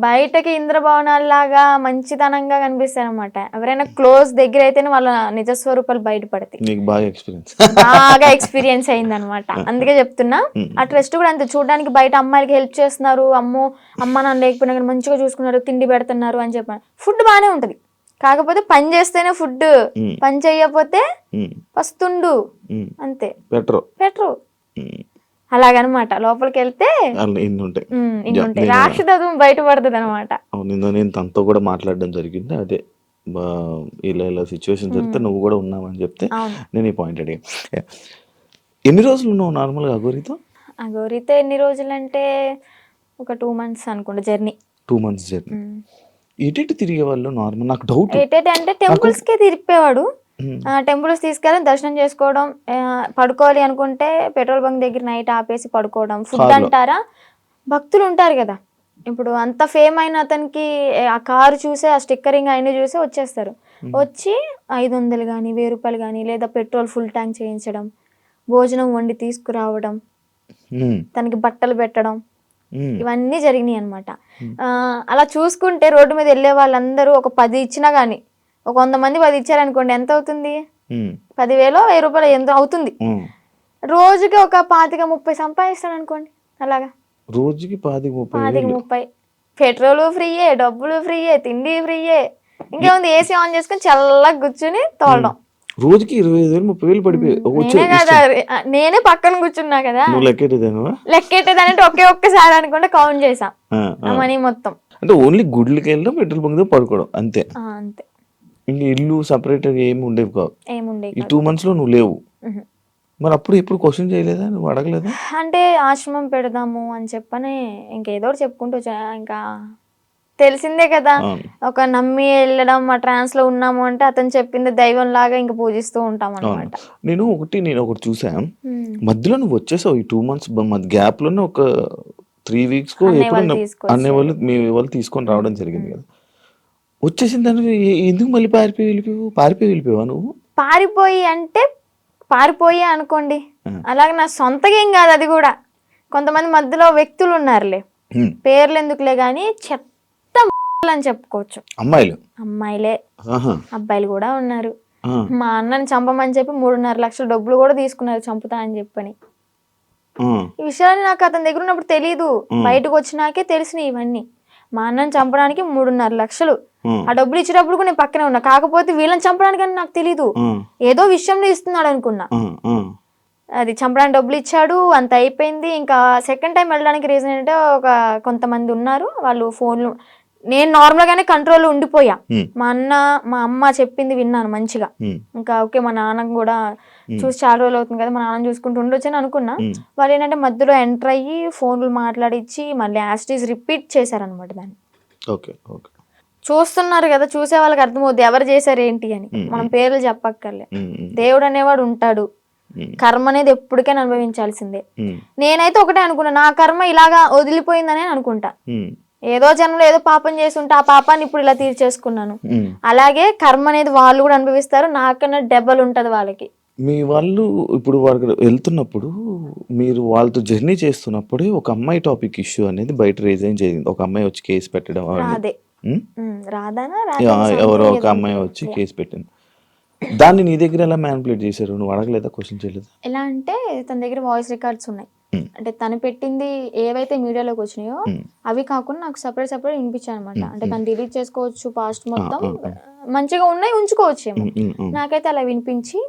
బయటకి ఇంద్రభవనాల్లాగా మంచితనంగా కనిపిస్తాయి అనమాట. ఎవరైనా క్లోజ్ దగ్గర అయితేనే వాళ్ళ నిజస్వరూపాలు బయటపడతాయి. నీకు బాగా ఎక్స్పీరియన్స్ బాగా ఎక్స్పీరియన్స్ అయింది అనమాట. అందుకే చెప్తున్నా. ఆ ట్రస్ట్ కూడా అంతే, చూడడానికి బయట అమ్మాయిలకి హెల్ప్ చేస్తున్నారు, అమ్మ నాన్న లేకపోయినా కానీ మంచిగా చూసుకున్నారు, తిండి పెడుతున్నారు అని చెప్పాను. ఫుడ్ బాగానే ఉంటది, కాకపోతే పని చేస్తేనే ఫుడ్, పని చేయకపోతే వస్తుండు అంతే, పెట్రో అలాగనమాట. లోపలికి వెళ్తే ఇన్ని ఉంటాయి, ఇన్ని ఉంటాయి, రాక్షసత్వం బయటపడుతుంది అనమాట. నేను తనతో కూడా మాట్లాడడం జరిగింది. అదే ఇలా సిచ్యువేషన్ జరిగితే నువ్వు కూడా ఉన్నావని చెప్తే నేను ఈ పాయింట్ అడిగా. ఎన్ని రోజులు ఉన్నావు నార్మల్గా అఘోరితో? ఎన్ని రోజులు అంటే ఒక 2 months అనుకోండి జర్నీ. 2 months journey. ఎటు తిరిగే వాళ్ళు నార్మల్? నాకు డౌట్, అంటే టెంపుల్స్ కే తిరిపేవాడు. టెంపుల్స్ తీసుకెళ్ళి దర్శనం చేసుకోవడం, పడుకోవాలి అనుకుంటే పెట్రోల్ బంక్ దగ్గర నైట్ ఆపేసి పడుకోవడం. ఫుడ్ అంటారా, భక్తులు ఉంటారు కదా, ఇప్పుడు అంత ఫేమ్ అయిన అతనికి ఆ కారు చూసే, ఆ స్టిక్కరింగ్ అయిన చూసే వచ్చేస్తారు. వచ్చి 500 కానీ 1000 రూపాయలు కానీ, లేదా పెట్రోల్ ఫుల్ ట్యాంక్ చేయించడం, భోజనం వండి తీసుకురావడం, తనకి బట్టలు పెట్టడం, ఇవన్నీ జరిగినాయి అనమాట. అలా చూసుకుంటే రోడ్డు మీద వెళ్ళే వాళ్ళందరూ ఒక 10 ఇచ్చినా గానీ, ఒక 100 మంది 10 ఇచ్చారనుకోండి, ఎంత అవుతుంది? 10,000 1000 రూపాయలు ఎంత అవుతుంది? రోజుకి ఒక 25-30 సంపాదిస్తాడు అనుకోండి. అలాగా రోజుకి 25-30. పెట్రోల్ ఫ్రీయే, డబ్బులు ఫ్రీయే, తిండి ఫ్రీయే, ఇంకేముంది ఏసీ ఆన్ చేసుకుని చల్లగా కూర్చుని తోలడం. రోజుకి 25,000-30,000 పడిపోయి కదా, నేనే పక్కన కూర్చున్నా కదా. లెక్కెట్టేదానంటే ఒక్కసారి అనుకుంటే కౌంట్ చేసా మనీ మొత్తం. అంటే ఓన్లీ గుడ్లకి వెళ్ళడం, పెట్రోల్ బంక్ పడుకోవడం అంతే. అంతే, ఇంకా ఇల్లు సపరేట్ ఏమి ఉండేవి కావు. ఈ 2 months లో నువ్వు లేవు. మరి అప్పుడు ఎప్పుడు క్వశ్చన్ చేయలేదా, నువ్వు అడగలేదా? అంటే ఆశ్రమం పెడదాము అని చెప్పని ఇంకేదో చెప్పుకుంటూ ఇంకా తెలిసిందే కదా, ఒక నమ్మి వెళ్ళడం, ఆ ట్రాన్స్ లో ఉన్నాము అంటే అతను చెప్పింది దైవం లాగా ఇంకా పూజిస్తూ ఉంటాం అనమాట. నేను ఒకటి చూసా, మధ్యలో నువ్వు వచ్చేసావు. ఈ 2 months గ్యాప్ లోనే ఒక 3 weeks అనేవాళ్ళు మీ వాళ్ళు తీసుకొని రావడం జరిగింది కదా. వచ్చేసిన దాన్ని ఎందుకు మళ్ళీ పారిపోయి వెళ్ళిపోయావా నువ్వు? పారిపోయి అనుకోండి, అలాగే నా సొంతగా ఏం కాదు. అది కూడా కొంతమంది మధ్యలో వ్యక్తులు ఉన్నారులే, పేర్లు ఎందుకులే గానీ చెత్త అని చెప్పుకోవచ్చు. అమ్మాయిలే, అబ్బాయిలు కూడా ఉన్నారు. మా అన్నని చంపమని చెప్పి 3.5 లక్షల డబ్బులు కూడా తీసుకున్నారు, చంపుతా అని చెప్పని. ఈ విషయాన్ని నాకు అతని దగ్గర ఉన్నప్పుడు తెలీదు, బయటకు వచ్చినాకే తెలిసినాయి ఇవన్నీ. మా అన్నని చంపడానికి 3.5 లక్షలు, ఆ డబ్బులు ఇచ్చేటప్పుడు కూడా నేను పక్కనే ఉన్నా. కాకపోతే వీళ్ళని చంపడానికి నాకు తెలీదు, ఏదో విషయంలో ఇస్తున్నాడు అనుకున్నా. అది చంపడానికి డబ్బులు ఇచ్చాడు, అంత అయిపోయింది. ఇంకా సెకండ్ టైం వెళ్ళడానికి రీజన్ ఏంటంటే, కొంతమంది ఉన్నారు, వాళ్ళు ఫోన్లు, నేను నార్మల్ గానే కంట్రోల్లో ఉండిపోయా. మా అమ్మ చెప్పింది విన్నాను మంచిగా. ఇంకా ఓకే, మా నాన్న కూడా చూసి చాలా రోజులు అవుతుంది కదా, మా నాన్న చూసుకుంటూ ఉండొచ్చు అని అనుకున్నా. వాళ్ళు ఏంటంటే మధ్యలో ఎంటర్ అయ్యి ఫోన్లు మాట్లాడిచ్చి మళ్ళీ యాస్టీస్ రిపీట్ చేశారనమాట దాన్ని. చూస్తున్నారు కదా, చూసే వాళ్ళకి అర్థమవుద్ది ఎవరు చేశారు ఏంటి అని. మనం పేర్లు చెప్పక్కర్లే, దేవుడు అనేవాడు ఉంటాడు, కర్మ అనేది ఎప్పటికైనా అనుభవించాల్సిందే. నేనైతే ఒకటే అనుకున్నా, నా కర్మ ఇలాగా వదిలిపోయిందనే అనుకుంటా. ఏదో జన్మలో ఏదో పాపం చేసి ఉంటే ఆ పాపాన్ని ఇప్పుడు ఇలా తీర్చేసుకున్నాను. అలాగే కర్మ అనేది వాళ్ళు కూడా అనుభవిస్తారు, నాకన్నా డబల్ ఉంటది వాళ్ళకి. మీ వాళ్ళు ఇప్పుడు వాళ్ళు వెళ్తున్నప్పుడు, మీరు వాళ్ళతో జర్నీ చేస్తున్నప్పుడు ఒక అమ్మాయి టాపిక్ ఇష్యూ అనేది బయట రేజ్ అయ్యి జరిగింది. ఒక అమ్మాయి వచ్చి కేసు పెట్టడం, ఎవరో ఒక అమ్మాయి వచ్చి కేసు పెట్టింది. దాన్ని నీ దగ్గర ఎలా మ్యానిపులేట్ చేశారు? నువ్వు అడగలేదా, క్వశ్చన్ చేయలేదా? ఎలా అంటే తన దగ్గర వాయిస్ రికార్డ్స్ ఉన్నాయి. అంటే తను పెట్టింది ఏవైతే మీడియాలోకి వచ్చినాయో అవి కాకుండా నాకు సపరేట్ వినిపించాయి అనమాట. అంటే తను డిలీట్ చేసుకోవచ్చు, పాస్ట్ మొత్తం మంచిగా ఉన్నాయి ఉంచుకోవచ్చు ఏమో. నాకైతే అలా వినిపించి,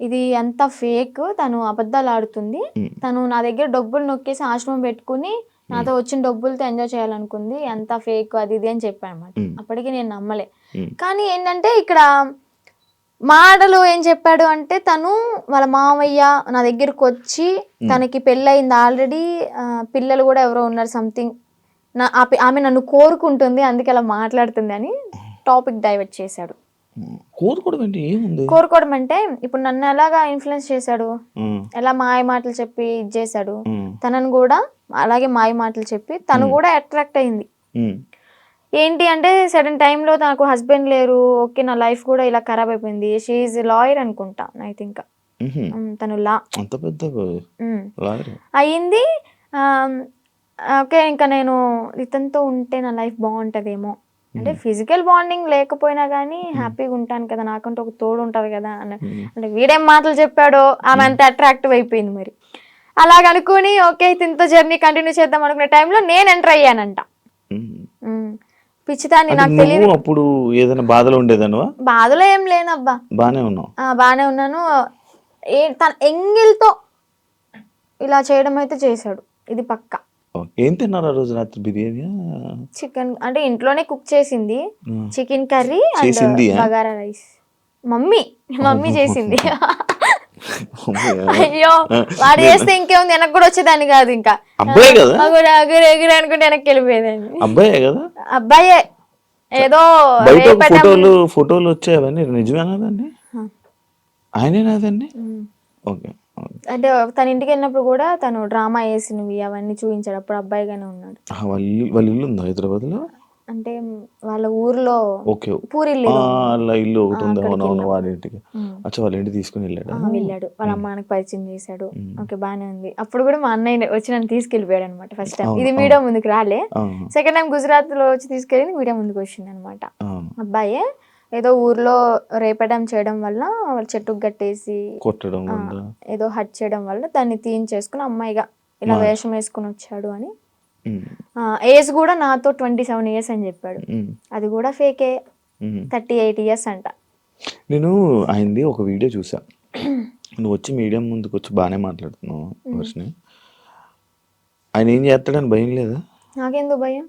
ఇది అంతా ఫేక్, తను అబద్ధాలు ఆడుతుంది, తను నా దగ్గర డబ్బులు నొక్కేసి ఆశ్రమం పెట్టుకుని నాతో వచ్చిన డబ్బులతో ఎంజాయ్ చేయాలనుకుంది, అంతా ఫేక్ అది ఇది అని చెప్పాను అనమాట. అప్పటికి నేను నమ్మలే. కానీ ఏంటంటే ఇక్కడ మాటలు ఏం చెప్పాడు అంటే, తను వాళ్ళ మామయ్య నా దగ్గరకు వచ్చి, తనకి పెళ్ళయింది ఆల్రెడీ, పిల్లలు కూడా ఎవరో ఉన్నారు సంథింగ్, ఆమె నన్ను కోరుకుంటుంది అందుకే అలా మాట్లాడుతుంది అని టాపిక్ డైవర్ట్ చేశాడు. కోరుకోవడం ఏంటి, ఏముంది? కోరుకోవడం అంటే ఇప్పుడు నన్ను ఎలాగా ఇన్ఫ్లుయెన్స్ చేశాడు, ఎలా మాయ మాటలు చెప్పి ఇది చేశాడు, తనను కూడా అలాగే మాయ మాటలు చెప్పి తను కూడా అట్రాక్ట్ అయింది. ఏంటి అంటే సడన్ టైంలో నాకు హస్బెండ్ లేరు, ఓకే నా లైఫ్ కూడా ఇలా ఖరాబ్ అయిపోయింది. షీఈ్ లాయర్ అనుకుంటా ఐ థింక్, తను లా అంత పెద్ద అయ్యింది. ఓకే ఇంకా నేను ఇతనితో ఉంటే నా లైఫ్ బాగుంటుందేమో, అంటే ఫిజికల్ బాండింగ్ లేకపోయినా కానీ హ్యాపీగా ఉంటాను కదా, నాకంటే ఒక తోడు ఉంటుంది కదా అంటే వీడేం మాటలు చెప్పాడో ఆమె అంత అట్రాక్టివ్ అయిపోయింది. మరి అలాగ అనుకుని ఓకే తింతో జర్నీ కంటిన్యూ చేద్దాం అనుకునే టైంలో నేను ఎంటర్ అయ్యానంట. పిచ్చిదాన్ని, నాకు తెలియదు. అప్పుడు ఏదైనా బాధలో ఉండేదానువా? బాధలో ఏం లేనబ్బా, బానే ఉన్నావు. బానే ఉన్నాను. తన ఎంగిల్తో ఇలా చేయడం అయితే చేశాడు, ఇది పక్కా. ఏం తిన్నారు ఆ రోజు రాత్రి? బిర్యానీ, చికెన్ అంటే ఇంట్లోనే కుక్ చేసింది, chicken curry bagara rice. Mummy చేసింది. అయ్యో వాడు చేస్తే ఇంకేముంది, వెనక్కి కూడా వచ్చేదాన్ని కాదు. ఇంకా ఎగురు అనుకుంటే వెనక్కి వెళ్ళిపోయేదాన్ని. అబ్బాయే కదా? అబ్బాయే. ఏదో ఫోటోలు వచ్చాయి, అవన్నీ నిజమేనా? దాన్ని ఆయనేనాదండి? ఓకే. అంటే తన ఇంటికి వెళ్ళినప్పుడు కూడా తను డ్రామా వేసినవి అవన్నీ చూపించాడు. అప్పుడు అబ్బాయిగానే ఉన్నాడు. వాళ్ళ ఇల్లు ఉందా హైదరాబాద్ లో? అంటే వాళ్ళ ఊర్లో పూరిల్లు ఇల్లు ఒకటి ఉంది. అవునవును, వాళ్ళ ఇంటికి. అచ్చా, వాళ్ళ ఇంటికి తీసుకుని వెళ్ళాడు. వాళ్ళ అమ్మానికి పరిచయం చేశాడు. ఓకే బానే ఉంది. అప్పుడు కూడా మా అన్నయ్య వచ్చి నన్ను తీసుకెళ్ళిపోయాడు అనమాట. ఫస్ట్ టైం ఇది మీడియా ముందుకు రాలే, సెకండ్ టైం గుజరాత్ లో వచ్చి తీసుకెళ్ళి మీడియా ముందుకు వచ్చింది అనమాట. అబ్బాయే ఏదో ఊర్లో రేపడం చేయడం వల్ల చెట్టుకు గట్టేసి కొట్టడం, ఏదో హట్ చేయడం వల్ల దాన్ని తీయించేసుకుని అమ్మాయిగా ఇలా వేషం వేసుకుని వచ్చాడు అని. ఏజ్ కూడా నాతో 27 years అని చెప్పాడు. అది కూడా ఫేకే, 38 years అంట. నేను ఆయనది ఒక వీడియో చూసా. నువ్వు వచ్చి మీడియా ముందుకు వచ్చి బాగానే మాట్లాడుతున్నావు వర్షిని. ఆయన ఏం చేస్తాడని భయం లేదా? నాకెందుకు భయం?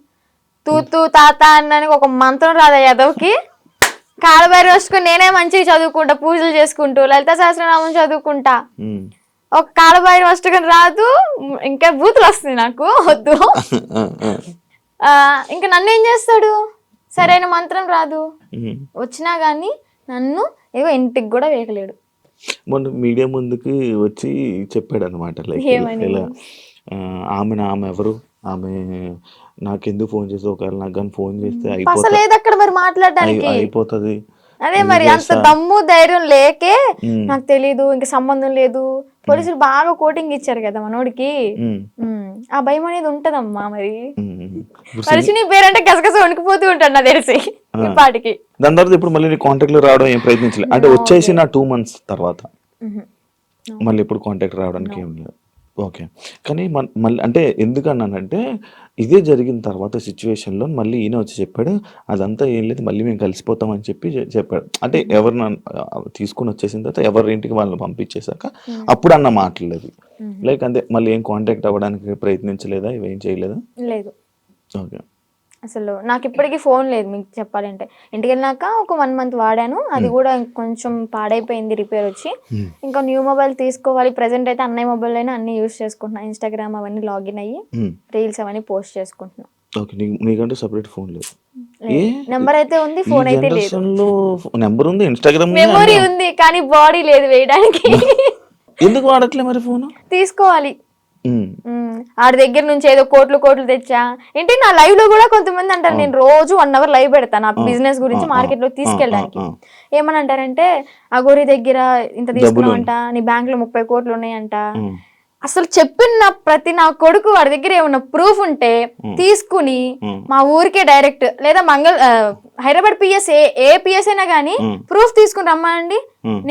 తూ తాత అన్నానికి ఒక మంత్రం రాదా యాదవ్కి? కాలబారి వస్తుకుని నేనే మంచిగా చదువుకుంటా, పూజలు చేసుకుంటూ లలిత సహస్రనామం చదువుకుంటా. ఒక కాలబారి వస్తుకుని రాదు, ఇంకా బూతులు వస్తుంది నాకు, వద్దు. ఇంకా నన్ను ఏం చేస్తాడు? సరైన మంత్రం రాదు, వచ్చినా గానీ నన్ను ఏవో ఇంటికి కూడా వేయలేడు. మొన్న మీడియా ముందుకి వచ్చి చెప్పాడు అనమాట, ఇలా ఆమె ఎవరు, ఆమె నాకెందుకు ఫోన్ చేసి, ఒకవేళ నాకు కానీ ఫోన్ చేస్తే అయిపోతుంది. అదే మరి అంత దమ్ము ధైర్యం లేకే నాకు తెలీదు, ఇంకా సంబంధం లేదు. పోలీసులు బాగా కోటింగ్ ఇచ్చారు కదా మనోడికి, ఆ భయం అనేది ఉంటదమ్మా. మరి మనిషిని పేరంటే గసగస వణికిపోతూ ఉంటాడు నాకు తెలిసి పాటికి. దాని తర్వాత ఇప్పుడు మళ్ళీ కాంటాక్ట్ లో రావడం ఏం ప్రయత్నించలేదు అంటే? వచ్చేసి నా 2 months తర్వాత మళ్ళీ ఇప్పుడు కాంటాక్ట్ రావడానికి ఏం లేదు. ఓకే. కానీ మళ్ళీ అంటే ఎందుకన్నానంటే, ఇదే జరిగిన తర్వాత సిచ్యువేషన్లో మళ్ళీ ఈయన వచ్చి చెప్పాడు, అదంతా ఏం లేదు, మళ్ళీ మేము కలిసిపోతామని చెప్పాడు. అంటే ఎవరిని తీసుకుని వచ్చేసిన తర్వాత ఎవరి ఇంటికి వాళ్ళని పంపించేశాక అప్పుడు అన్న మాటలేదు. లైక్ అంతే, మళ్ళీ ఏం కాంటాక్ట్ అవ్వడానికి ప్రయత్నించలేదా, ఇవేం చేయలేదా? లేదు. ఓకే. అసలు నాకు ఇప్పటికీ ఫోన్ లేదు మీకు చెప్పాలంటే. ఇంటికి వెళ్ళినాక ఒక 1 month వాడాను, అది కూడా కొంచెం పాడైపోయింది, రిపేర్ వచ్చి. ఇంకా న్యూ మొబైల్ తీసుకోవాలి. ప్రెసెంట్ అయితే అన్నయ్య మొబైల్ అయినా అన్ని యూజ్ చేసుకుంటున్నా, ఇన్స్టాగ్రామ్ అవన్నీ లాగిన్ అయ్యి రీల్స్ అవన్నీ పోస్ట్ చేసుకుంటున్నా. నీకంటే సెపరేట్ ఫోన్ లేదు? నెంబర్ అయితే ఉంది, ఫోన్ అయితే లేదు. నెంబర్ ఉంది, ఇన్స్టాగ్రామ్ మెమొరీ ఉంది, కానీ బాడీ లేదు వేయడానికి. ఎందుకు వాడట్లే మరి ఫోన్? తీసుకోవాలి. ఆడి దగ్గర నుంచి ఏదో కోట్లు తెచ్చా ఏంటి. నా లైవ్ లో కూడా కొంతమంది అంటారు, నేను రోజు 1 hour లైవ్ పెడతాను నా బిజినెస్ గురించి మార్కెట్ లో తీసుకెళ్ళడానికి. ఏమని అంటారంటే, అగోరి దగ్గర ఇంత తీసుకున్నావంట, నీ బ్యాంక్ లో 30 కోట్లు ఉన్నాయంట. అసలు చెప్పిన ప్రతి నా కొడుకు వాడి దగ్గర ఏమన్నా ప్రూఫ్ ఉంటే తీసుకుని మా ఊరికే డైరెక్ట్, లేదా హైదరాబాద్ పిఎస్ ఏ పిఎస్ అయినా కానీ ప్రూఫ్ తీసుకుని రమ్మండి.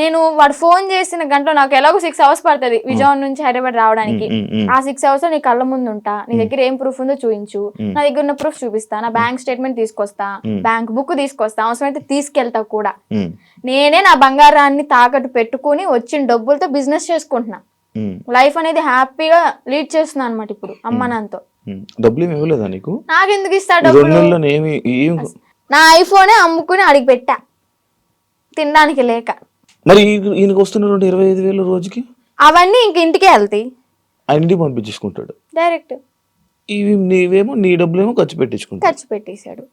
నేను వాడు ఫోన్ చేసిన గంటలో నాకు ఎలాగో 6 hours పడుతుంది విజయవాడ నుంచి హైదరాబాద్ రావడానికి. ఆ 6 hours నీ కళ్ళ ముందు ఉంటా, నీ దగ్గర ఏం ప్రూఫ్ ఉందో చూపించు, నా దగ్గర ఉన్న ప్రూఫ్ చూపిస్తా, నా బ్యాంక్ స్టేట్మెంట్ తీసుకొస్తా, బ్యాంక్ బుక్ తీసుకొస్తా, అవసరమైతే తీసుకెళ్తా కూడా. నేనే నా బంగారాన్ని తాకట్టు పెట్టుకుని వచ్చిన డబ్బులతో బిజినెస్ చేసుకుంటున్నా. లైఫ్ అనేది హ్యాపీగా లీడ్ చేస్తున్నా అనమాట ఇప్పుడు అమ్మ నాన్నతో. డబ్బులు ఏమి ఇవ్వలేదా నీకు? నాకెందుకు ఇస్తాడు డబ్బులు? నా ఐఫోనే అమ్ముకుని అడిగి పెట్టా తినడానికి లేక. మరి ఈయనకి వస్తున్న 25,000 రోజుకి అవన్నీ ఇంక ఇంటికే వెళ్తాయి, ఇంటికి పంపించేసుకుంటాడు డైరెక్ట్. నీవేమో నీ డబ్బులేమో ఖర్చు పెట్టేశాడు.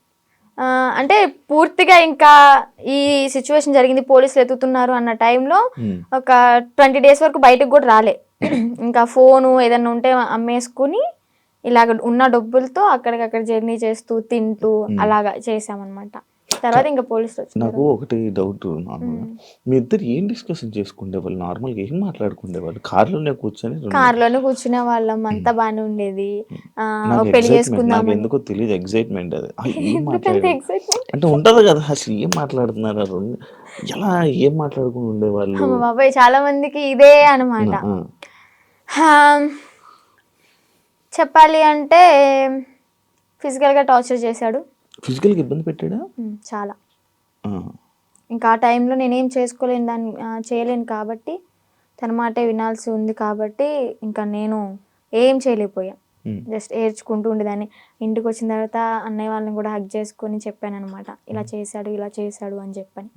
అంటే పూర్తిగా ఇంకా ఈ సిచ్యువేషన్ జరిగింది, పోలీసులు ఎత్తుతున్నారు అన్న టైంలో ఒక 20 days వరకు బయటకు కూడా రాలే. ఇంకా ఫోను ఏదన్నా ఉంటే అమ్మేసుకుని ఇలాగ ఉన్న డబ్బులతో అక్కడికక్కడ జర్నీ చేస్తూ తింటూ అలాగా చేసామన్నమాట. తర్వాత ఇంకా పోలీసులు వచ్చారు. నాకు ఒకటి డౌట్, నార్మల్గా మీ ఇద్దరు ఏం డిస్కషన్ చేసుకునేవాళ్ళు? నార్మల్గా ఏం మాట్లాడుకునేవాళ్ళు? కార్లోనే కూర్చునే వాళ్ళం, అంతా బాగానే ఉండేది. నాకు పెళ్లి excitement, చేసుకుందాం నాకు ఎందుకో తెలియదు ఎగ్జైట్మెంట్ అది. ఏం అంటే ఉంటది కదా, అసలు ఏం మాట్లాడుతున్నారు ఎలా ఏం మాట్లాడుకుని ఉండేవాళ్ళు? బాబాయ్ చాలా మందికి ఇదే అనమాట. చెప్పాలి అంటే ఫిజికల్గా టార్చర్ చేశాడు, ఫిజికల్గా ఇబ్బంది పెట్టాడా? చాలా. ఇంకా ఆ టైంలో నేనేం చేసుకోలేను, దాన్ని చేయలేను కాబట్టి, తన మాటే వినాల్సి ఉంది కాబట్టి ఇంకా నేను ఏం చేయలేకపోయా. జస్ట్ ఏడ్చుకుంటూ ఉండేదాన్ని. ఇంటికి వచ్చిన తర్వాత అన్నయ్య వాళ్ళని కూడా హగ్ చేసుకొని చెప్పాను అనమాట, ఇలా చేశాడు అని చెప్పని.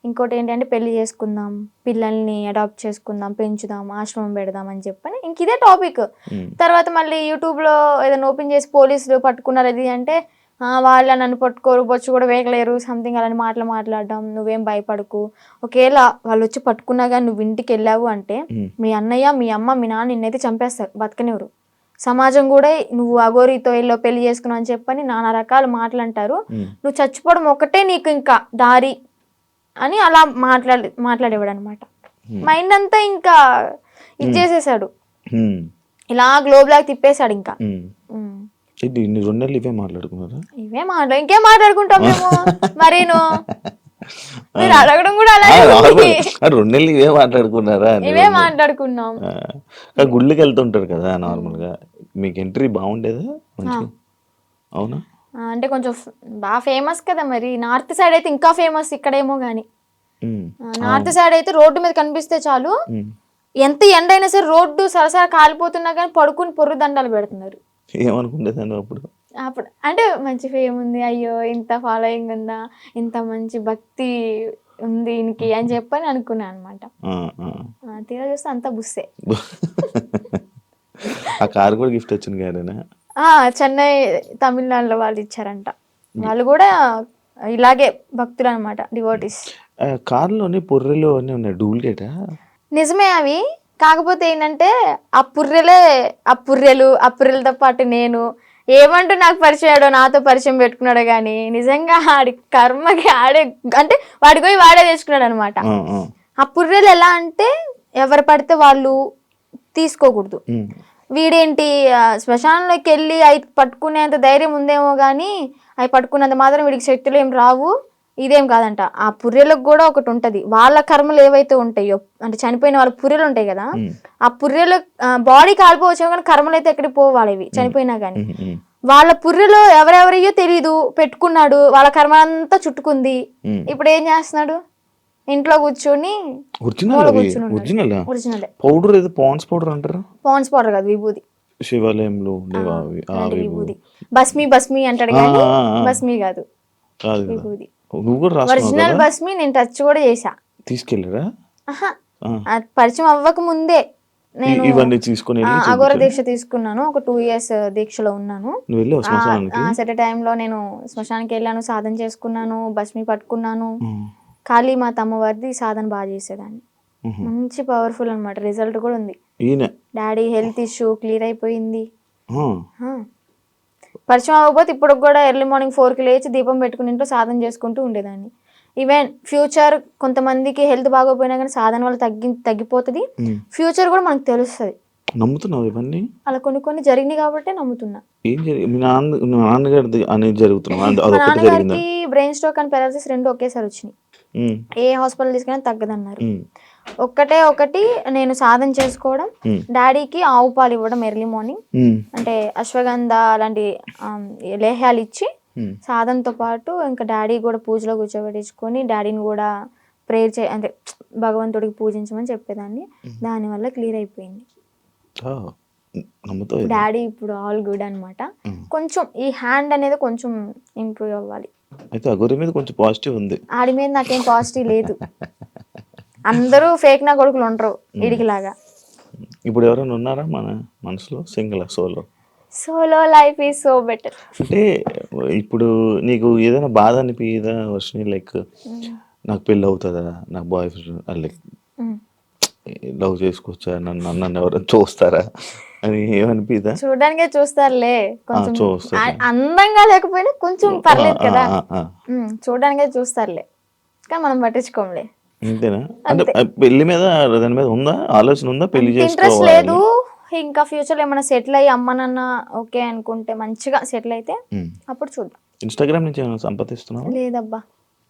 ఇంకోటి ఏంటంటే పెళ్లి చేసుకుందాం, పిల్లల్ని అడాప్ట్ చేసుకుందాం, పెంచుదాం, ఆశ్రమం పెడదాం అని చెప్పని ఇంక ఇదే టాపిక్. తర్వాత మళ్ళీ యూట్యూబ్లో ఏదైనా ఓపెన్ చేసి పోలీసులు పట్టుకున్నారు అది అంటే, వాళ్ళ నన్ను పట్టుకోరు, బొచ్చు కూడా వేయలేరు, సంథింగ్ అలాంటి మాటలు మాట్లాడడం. నువ్వేం భయపడకు, ఒకవేళ వాళ్ళు వచ్చి పట్టుకున్నా కానీ నువ్వు ఇంటికి వెళ్ళావు అంటే మీ అన్నయ్య, మీ అమ్మ, మీ నాన్న నిన్నైతే చంపేస్తారు, బతకనివ్వరు. సమాజం కూడా నువ్వు అఘోరితో వెళ్ళో పెళ్లి చేసుకున్నావు అని చెప్పని నానా రకాల మాటలు అంటారు. నువ్వు చచ్చిపోవడం ఒకటే నీకు ఇంకా దారి అని అలా మాట్లాడేవాడు అనమాట. మైండ్ అంతా ఇంకా ఇది చేసేసాడు, ఇలా గ్లోబ్ లాగా తిప్పేశాడు. ఇంకా ఇవే మాట్లాడుకున్నారా? ఇంకేం మాట్లాడుకుంటాం మేము మరీను. మీరు అడగడం కూడా అలాగే 2 నెలలు ఇవే మాట్లాడుకున్నారా? ఇవే మాట్లాడుకున్నాం. గుళ్ళకి వెళ్తుంటారు కదా నార్మల్ గా, మీకు ఎంట్రీ బాగుండేదా? అవునా? అంటే కొంచెం బాగా ఫేమస్ కదా, మరి నార్త్ సైడ్ అయితే ఇంకా ఫేమస్, ఇక్కడేమో గానీ నార్త్ సైడ్ అయితే రోడ్డు మీద కనిపిస్తే చాలు, ఎంత ఎండ అయినా సరే రోడ్డు సరసర కాలిపోతున్నా కానీ పడుకుని పొర్రు దండాలు పెడుతున్నారు. ఏమనుకుంటేదాన్ని అప్పుడు అంటే మంచి ఫేమ్ ఉంది, అయ్యో ఇంత ఫాలోయింగ్ ఉందా, ఇంత మంచి భక్తి ఉంది ఈయనకి అని చెప్పని అనుకున్నాను అనమాట. తీరా చూస్తే అంతా బుస్సే. ఆ కారు కూడా గిఫ్ట్ వచ్చింది గారేనా? చెన్నై తమిళనాడులో వాళ్ళు ఇచ్చారంట. వాళ్ళు కూడా ఇలాగే భక్తులు అనమాట, డివోటీస్. కార్లోని పొర్రెలు అన్నీ ఉన్నాయి, డూప్లికేటా? నిజమే అవి. కాకపోతే ఏంటంటే ఆ పుర్రెలతో పాటు నేను ఏమంటూ నాకు పరిచయాడో, నాతో పరిచయం పెట్టుకున్నాడో కానీ నిజంగా ఆడి కర్మకి ఆడే అంటే వాడికి పోయి వాడే తెచ్చుకున్నాడు అనమాట. ఆ పుర్రెలు ఎలా అంటే ఎవరు పడితే వాళ్ళు తీసుకోకూడదు. వీడేంటి శ్మశానంలోకి వెళ్ళి అవి పట్టుకునేంత ధైర్యం ఉందేమో కానీ అవి పట్టుకున్నంత మాత్రం వీడికి శక్తులు ఏం రావు. ఇదేం కాదంట, ఆ పుర్రెలకు కూడా ఒకటి ఉంటది, వాళ్ళ కర్మలు ఏవైతే ఉంటాయో, అంటే చనిపోయిన వాళ్ళ పుర్రెలు ఉంటాయి కదా, ఆ పుర్రెలు బాడీ కాలిపోవచ్చు కానీ కర్మలు అయితే ఎక్కడికి పోవాలి చనిపోయినా కానీ. వాళ్ళ పుర్రెలో ఎవరెవరియో తెలీదు పెట్టుకున్నాడు, వాళ్ళ కర్మ అంతా చుట్టుకుంది. ఇప్పుడు ఏం చేస్తున్నాడు, ఇంట్లో కూర్చొని ఒరిజినల్ పౌడర్ ఏదో పాండ్స్ పౌడర్ అంటారు. పాండ్స్ పౌడర్ కాదు, విభూది. శివాలయంలో విభూది, భస్మి అంటాడు కానీ భస్మి కాదు, విభూది. ఒరిజినల్ భస్మి నేను టచ్ కూడా చేసా. తీసుకెళ్ళరా? పరిచయం అవ్వక ముందే నేను ఇవన్నీ తీసుకుని అఘోర దీక్ష తీసుకున్నాను. ఒక 2 years దీక్షలో ఉన్నాను. సెట్ టైంలో నేను శ్మశానానికి వెళ్ళాను, సాధన చేసుకున్నాను, భస్మి పట్టుకున్నాను. కాళీ మాత అమ్మవారిది సాధన బాగా చేసేదాన్ని, మంచి పవర్ఫుల్ అనమాట. రిజల్ట్ కూడా ఉంది. డాడీ హెల్త్ ఇష్యూ క్లియర్ అయిపోయింది. పరిచయం అవ్వకపోతే ఇప్పుడు కూడా ఎర్లీ మార్నింగ్ 4కి లేచి దీపం పెట్టుకుని ఇంట్లో సాధన చేసుకుంటూ ఉండేదాన్ని. ఈవెన్ ఫ్యూచర్ కొంతమందికి హెల్త్ బాగోపోయినా కానీ సాధన వల్ల తగ్గిపోతుంది. ఫ్యూచర్ కూడా మనకు తెలుస్తుంది. నమ్ముతున్నావు ఇవన్నీ? అలా కొన్ని జరిగినాయి కాబట్టి నమ్ముతున్నా. నాన్నగారికి బ్రెయిన్ స్ట్రోక్ అండ్ పెరాలసిస్ 2 ఒకేసారి వచ్చినాయి. ఏ హాస్పిటల్ తీసుకున్నా తగ్గదన్నారు. ఒకటి నేను సాధన చేసుకోవడం, డాడీకి ఆవు పాలు ఇవ్వడం ఎర్లీ మార్నింగ్, అంటే అశ్వగంధ అలాంటి లేహ్యాలు ఇచ్చి సాధనతో పాటు ఇంకా డాడీ కూడా పూజలో కూర్చోబెట్టించుకొని డాడీని కూడా ప్రేయర్ అంటే భగవంతుడికి పూజించమని చెప్పేదాన్ని. దానివల్ల క్లియర్ అయిపోయింది. డాడీ ఇప్పుడు ఆల్ గుడ్ అనమాట. కొంచెం ఈ హ్యాండ్ అనేది కొంచెం ఇంప్రూవ్ అవ్వాలి. అయితే అఘోరి మీద కొంచెం పాజిటివ్ ఉంది, ఆడి మీద నాకేం పాజిటివ్ లేదు. అందరూ ఫేక్ నా కొడుకులు ఉండరు వీడికి లాగా. ఇప్పుడు ఎవరైనా ఉన్నారా మన మనసులో? Single solo solo life is so better. అంటే ఇప్పుడు నీకు ఏదైనా బాధ అనిపించదా వర్షిని, లైక్ నాకు పెళ్ళి అవుతుందా, నాకు బాయ్ ఫ్రెండ్ లైక్ లవ్ చేసుకోవచ్చా, నన్ను ఎవరైనా చూస్తారా అని ఏమనిపిదా? చూడడానికే చూస్తారులే, కొంచెం చూస్తారు. అందంగా లేకపోయినా కొంచెం పర్లేదు కదా, చూడడానికే చూస్తారులే, కానీ మనం పట్టించుకోంలే. అంతేనా? అంటే పెళ్లి మీద దాని మీద ఉందా ఆలోచన, ఉందా పెళ్లి ఇంట్రెస్ట్ లేదు. చేసుకోవాలి? ఇంకా ఫ్యూచర్ లో ఏమైనా సెటిల్ అయ్యి అమ్మ నాన్న ఓకే అనుకుంటే, మంచిగా సెటిల్ అయితే అప్పుడు చూద్దాం. ఇన్స్టాగ్రామ్ నుంచి ఏమైనా సంపాదిస్తున్నావా? లేదబ్బా,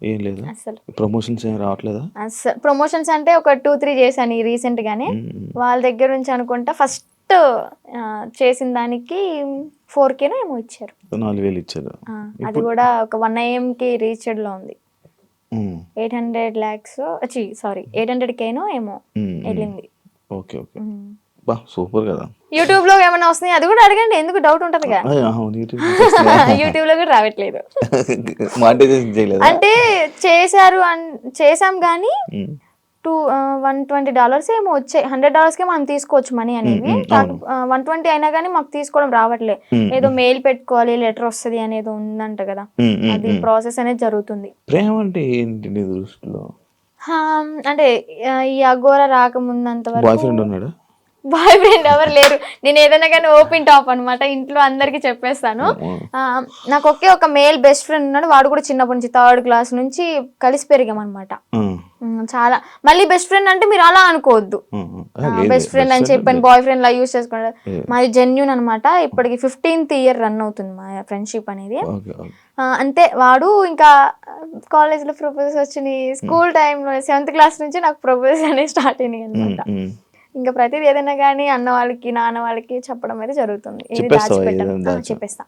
ఏం లేదు. అసలు ప్రమోషన్స్ ఏం రావట్లేదా? అసలు ప్రమోషన్స్ అంటే ఒక 2-3 చేశాను ఈ రీసెంట్ గానే. వాళ్ళ దగ్గర నుంచి అనుకుంటా ఫస్ట్ చేసిన దానికి 4K ఏమో ఇచ్చారు. 4,000 ఇచ్చారు. అది కూడా ఒక 1 AM కి రీచ్డ్ లో ఉంది. 800 lakhs 800K ఏమో వెళ్ళింది. ఓకే ఓకే, బా సూపర్ కదా. యూట్యూబ్ లో ఏమైనా వస్తున్నాయి అది కూడా అడగండి, ఎందుకు డౌట్ ఉంటది కదా. యూట్యూబ్ లో కూడా రావట్లేదు. మానిటైజేషన్ చేయలేదు అంటే చేసాం కానీ $120 ఏమో వచ్చాయి. $100కే మనం తీసుకోవచ్చు మనీ అనేవి. 120 అయినా కానీ మాకు తీసుకోవడం రావట్లే. ఏదో మెయిల్ పెట్టుకోవాలి, లెటర్ వస్తుంది అనేది ఉందంట కదా, అది ప్రాసెస్ అనేది జరుగుతుంది. ప్రేమ అంటే ఏంటి నీ దృష్టిలో? అంటే ఈ అఘోరా రాకముందంత బాయ్ వరకు ఫ్రెండ్ ఉన్నాడా? బాయ్ ఫ్రెండ్ ఎవరు లేరు. నేను ఏదైనా కానీ ఓపెన్ టాప్ అనమాట, ఇంట్లో అందరికి చెప్పేస్తాను. నాకు ఒకే ఒక మేల్ బెస్ట్ ఫ్రెండ్ ఉన్నాడు. వాడు కూడా చిన్నప్పటి నుంచి 3rd క్లాస్ నుంచి కలిసి పెరిగామన్నమాట. చాలా మళ్ళీ బెస్ట్ ఫ్రెండ్ అంటే మీరు అలా అనుకోవద్దు, బెస్ట్ ఫ్రెండ్ అని చెప్పాను బాయ్ ఫ్రెండ్ లా యూజ్ చేసుకున్నాడు. మాది జెన్యూన్ అనమాట. ఇప్పటికి 15th year రన్ అవుతుంది మా ఫ్రెండ్షిప్ అనేది. అంతే. వాడు ఇంకా కాలేజ్లో ప్రపోజల్స్ వచ్చినాయి, స్కూల్ టైంలో 7th క్లాస్ నుంచి నాకు ప్రపోజల్స్ అనేవి స్టార్ట్ అయినాయి అనమాట. ఇంకా ప్రతిదీ ఏదైనా కానీ అన్న వాళ్ళకి నాన్న వాళ్ళకి చెప్పడం అయితే జరుగుతుంది. చెప్పేస్తా.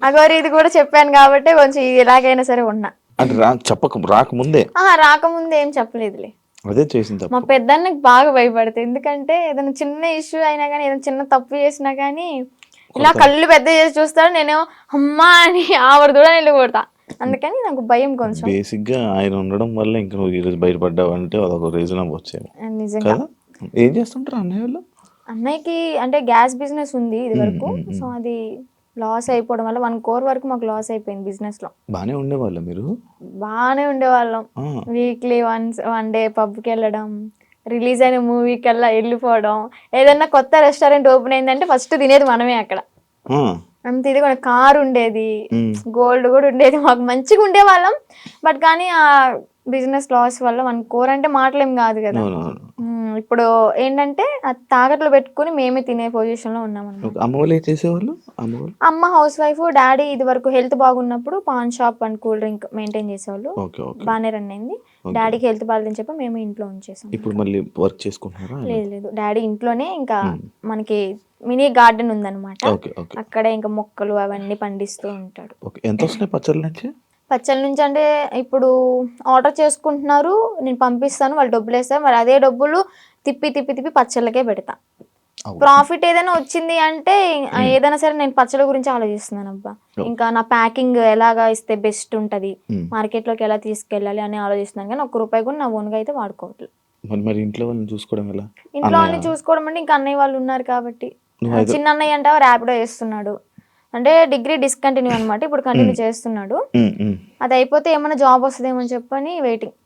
అగోరి ఇది కూడా చెప్పాను కాబట్టి కొంచెం ఎలాగైనా సరే ఉన్నా. రాకముందే ఏం చెప్పలేదులే. అదే చేసింది. మా పెద్దన్నకి బాగా భయపడతాయి, ఎందుకంటే ఏదైనా చిన్న ఇష్యూ అయినా కానీ, ఏదైనా చిన్న తప్పు చేసినా కానీ ఇలా కళ్ళు పెద్ద చేసి చూస్తాడు. నేనేమో అమ్మా అని ఆవిడ కూడా నీళ్ళు కొడతా. అందుకని నాకు భయం కొంచెం. బేసిక్ గా ఆయన ఉండడం వల్ల ఇంకా నువ్వు ఈరోజు బయటపడ్డావు అంటే అదొక రీజన్ అవ్వచ్చేమో. నిజంగా. ఏం చేస్తుంటారు అన్నయ్య వాళ్ళు? అన్నయ్యకి అంటే గ్యాస్ బిజినెస్ ఉంది ఇది వరకు. సో అది లాస్ అయిపోవడం వల్ల 1 crore వరకు మాకు లాస్ అయిపోయింది బిజినెస్ లో. బానే ఉండేవాళ్ళ మీరు? బాగానే ఉండేవాళ్ళం. వీక్లీ వన్ డే పబ్కి వెళ్ళడం, రిలీజ్ అయిన మూవీకి వెళ్ళిపోవడం. ఏదన్నా కొత్త రెస్టారెంట్ ఓపెన్ అయిందంటే ఫస్ట్ తినేది మనమే అక్కడ. అంత ఇది కూడా కార్ ఉండేది, గోల్డ్ కూడా ఉండేది, మాకు మంచిగా ఉండేవాళ్ళం. బట్ కానీ ఆ బిజినెస్ లాస్ వల్ల 1 crore అంటే మాటలేం కాదు కదా. ఇప్పుడు ఏంటంటే తాకట్లు పెట్టుకుని మేమే తినే పొజిషన్ లో ఉన్నాం అన్నమాట. అమ్మ వాళ్ళు ఏం చేసేవాళ్ళు? అమ్మ హౌస్ వైఫ్, డాడీ ఇది వరకు హెల్త్ బాగున్నప్పుడు pan shop and cool drink maintain చేసేవాళ్ళు. బాగానే రన్ అయింది. డాడీకి హెల్త్ బాగాలేదని చెప్పి మేము ఇంట్లో ఉంచేసాం. ఇప్పుడు మళ్ళీ వర్క్ చేసుకుంటున్నారా? లేదు, డాడీ ఇంట్లోనే ఇంకా మనకి మినీ గార్డెన్ ఉందన్నమాట, అక్కడే ఇంకా మొక్కలు అవన్నీ పండిస్తూ ఉంటాడు. ఎంత వస్తున్నాయి పచ్చళ్ళ నుంచి? పచ్చళ్ళ నుంచి అంటే ఇప్పుడు ఆర్డర్ చేసుకుంటున్నారు, నేను పంపిస్తాను, వాళ్ళు డబ్బులు వేస్తారు. మరి అదే డబ్బులు తిప్పి పచ్చళ్ళకే పెడతా. ప్రాఫిట్ ఏదైనా వచ్చింది అంటే ఏదైనా సరే నేను పచ్చళ్ళ గురించి ఆలోచిస్తున్నాను అబ్బా. ఇంకా నా ప్యాకింగ్ ఎలాగా ఇస్తే బెస్ట్ ఉంటది, మార్కెట్ లోకి ఎలా తీసుకెళ్ళాలి అని ఆలోచిస్తున్నాను. కానీ 1 రూపాయి కూడా నా ఓన్గా అయితే వాడుకోవట్లేదు. మరి ఇంట్లో వాళ్ళని చూసుకోవడం ఎలా? ఇంట్లో వాళ్ళని చూసుకోవడం అంటే ఇంకా అన్నయ్య వాళ్ళు ఉన్నారు కాబట్టి. చిన్న అన్నయ్య అంటే ర్యాపిడో చేస్తున్నాడు, అంటే డిగ్రీ డిస్కంటిన్యూ అనమాట, ఇప్పుడు కంటిన్యూ చేస్తున్నాడు. అది అయిపోతే ఏమైనా జాబ్ వస్తుందేమో చెప్పని వెయిటింగ్.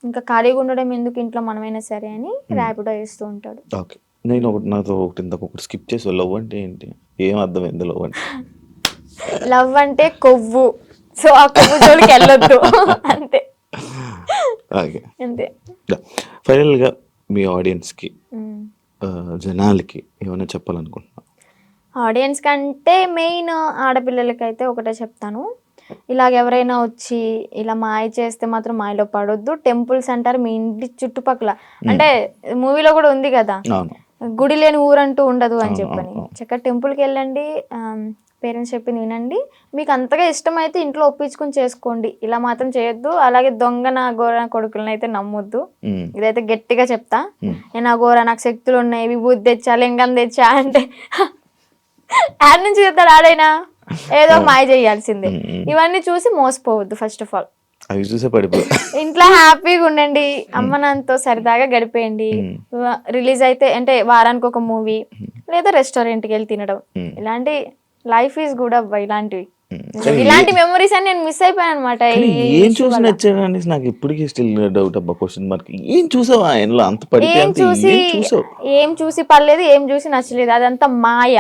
ఇంకా ఖాళీగా ఉండడం ఎందుకు ఇంట్లో, మనమైనా సరే అని ర్యాపిడో చేస్తూ ఉంటాడు. నేను నాతో ఒకటి స్కిప్ చేసి, లవ్ అంటే ఏంటి, ఏం అర్థమైంది లవ్ అంటే? లవ్ అంటే కొవ్వు, సో ఆ కొవ్వు జోలికి వెళ్ళొద్దు అంతే. అంతే. ఫైనల్ గా మీ ఆడియన్స్ కి, జనాలకి ఏమైనా చెప్పాలనుకుంటున్నా? ఆడియన్స్ కంటే మెయిన్ ఆడపిల్లలకైతే ఒకటే చెప్తాను, ఇలాగ ఎవరైనా వచ్చి ఇలా మాయ చేస్తే మాత్రం మాయలో పడొద్దు. టెంపుల్స్ అంటారు మీ ఇంటి చుట్టుపక్కల, అంటే మూవీలో కూడా ఉంది కదా, గుడి లేని ఊరంటూ ఉండదు అని చెప్పని. చక్కగా టెంపుల్కి వెళ్ళండి, పేరెంట్స్ చెప్పింది వినండి. మీకు అంతగా ఇష్టమైతే ఇంట్లో ఒప్పించుకుని చేసుకోండి, ఇలా మాత్రం చేయొద్దు. అలాగే దొంగన గోర కొడుకులను అయితే నమ్మొద్దు, ఇదైతే గట్టిగా చెప్తా. నేను ఆ గోర నాకు శక్తులు ఉన్నాయి, విభూతి తెచ్చా, లింగం తెచ్చా అంటే యాడ్ నుంచి చెప్తాడు ఆడైనా, ఏదో మాయ చేయాల్సిందే. ఇవన్నీ చూసి మోసపోవద్దు. ఫస్ట్ ఆఫ్ ఆల్ ఇంట్లో హ్యాపీగా ఉండండి, అమ్మ నాన్నతో సరదాగా గడిపేయండి. రిలీజ్ అయితే అంటే వారానికి ఒక మూవీ, లేదా రెస్టారెంట్కి వెళ్ళి తినడం. ఇలాంటి లైఫ్ ఈజ్ గుడ్ అబ్బా. ఇలాంటివి కానీ ఇలాంటి మెమరీస్ అని నేను మిస్ అయిపోయాను అనమాట. కానీ ఏం చూసి నచ్చాడని నాకు ఇప్పటికీ స్టిల్ డౌట్ అబ్బా, క్వశ్చన్ మార్క్. ఏం చూసావు ఆయనలో అంత పడితే? ఏం చూసి పర్లేదు, ఏం చూసి నచ్చలేదు, అదంతా మాయ.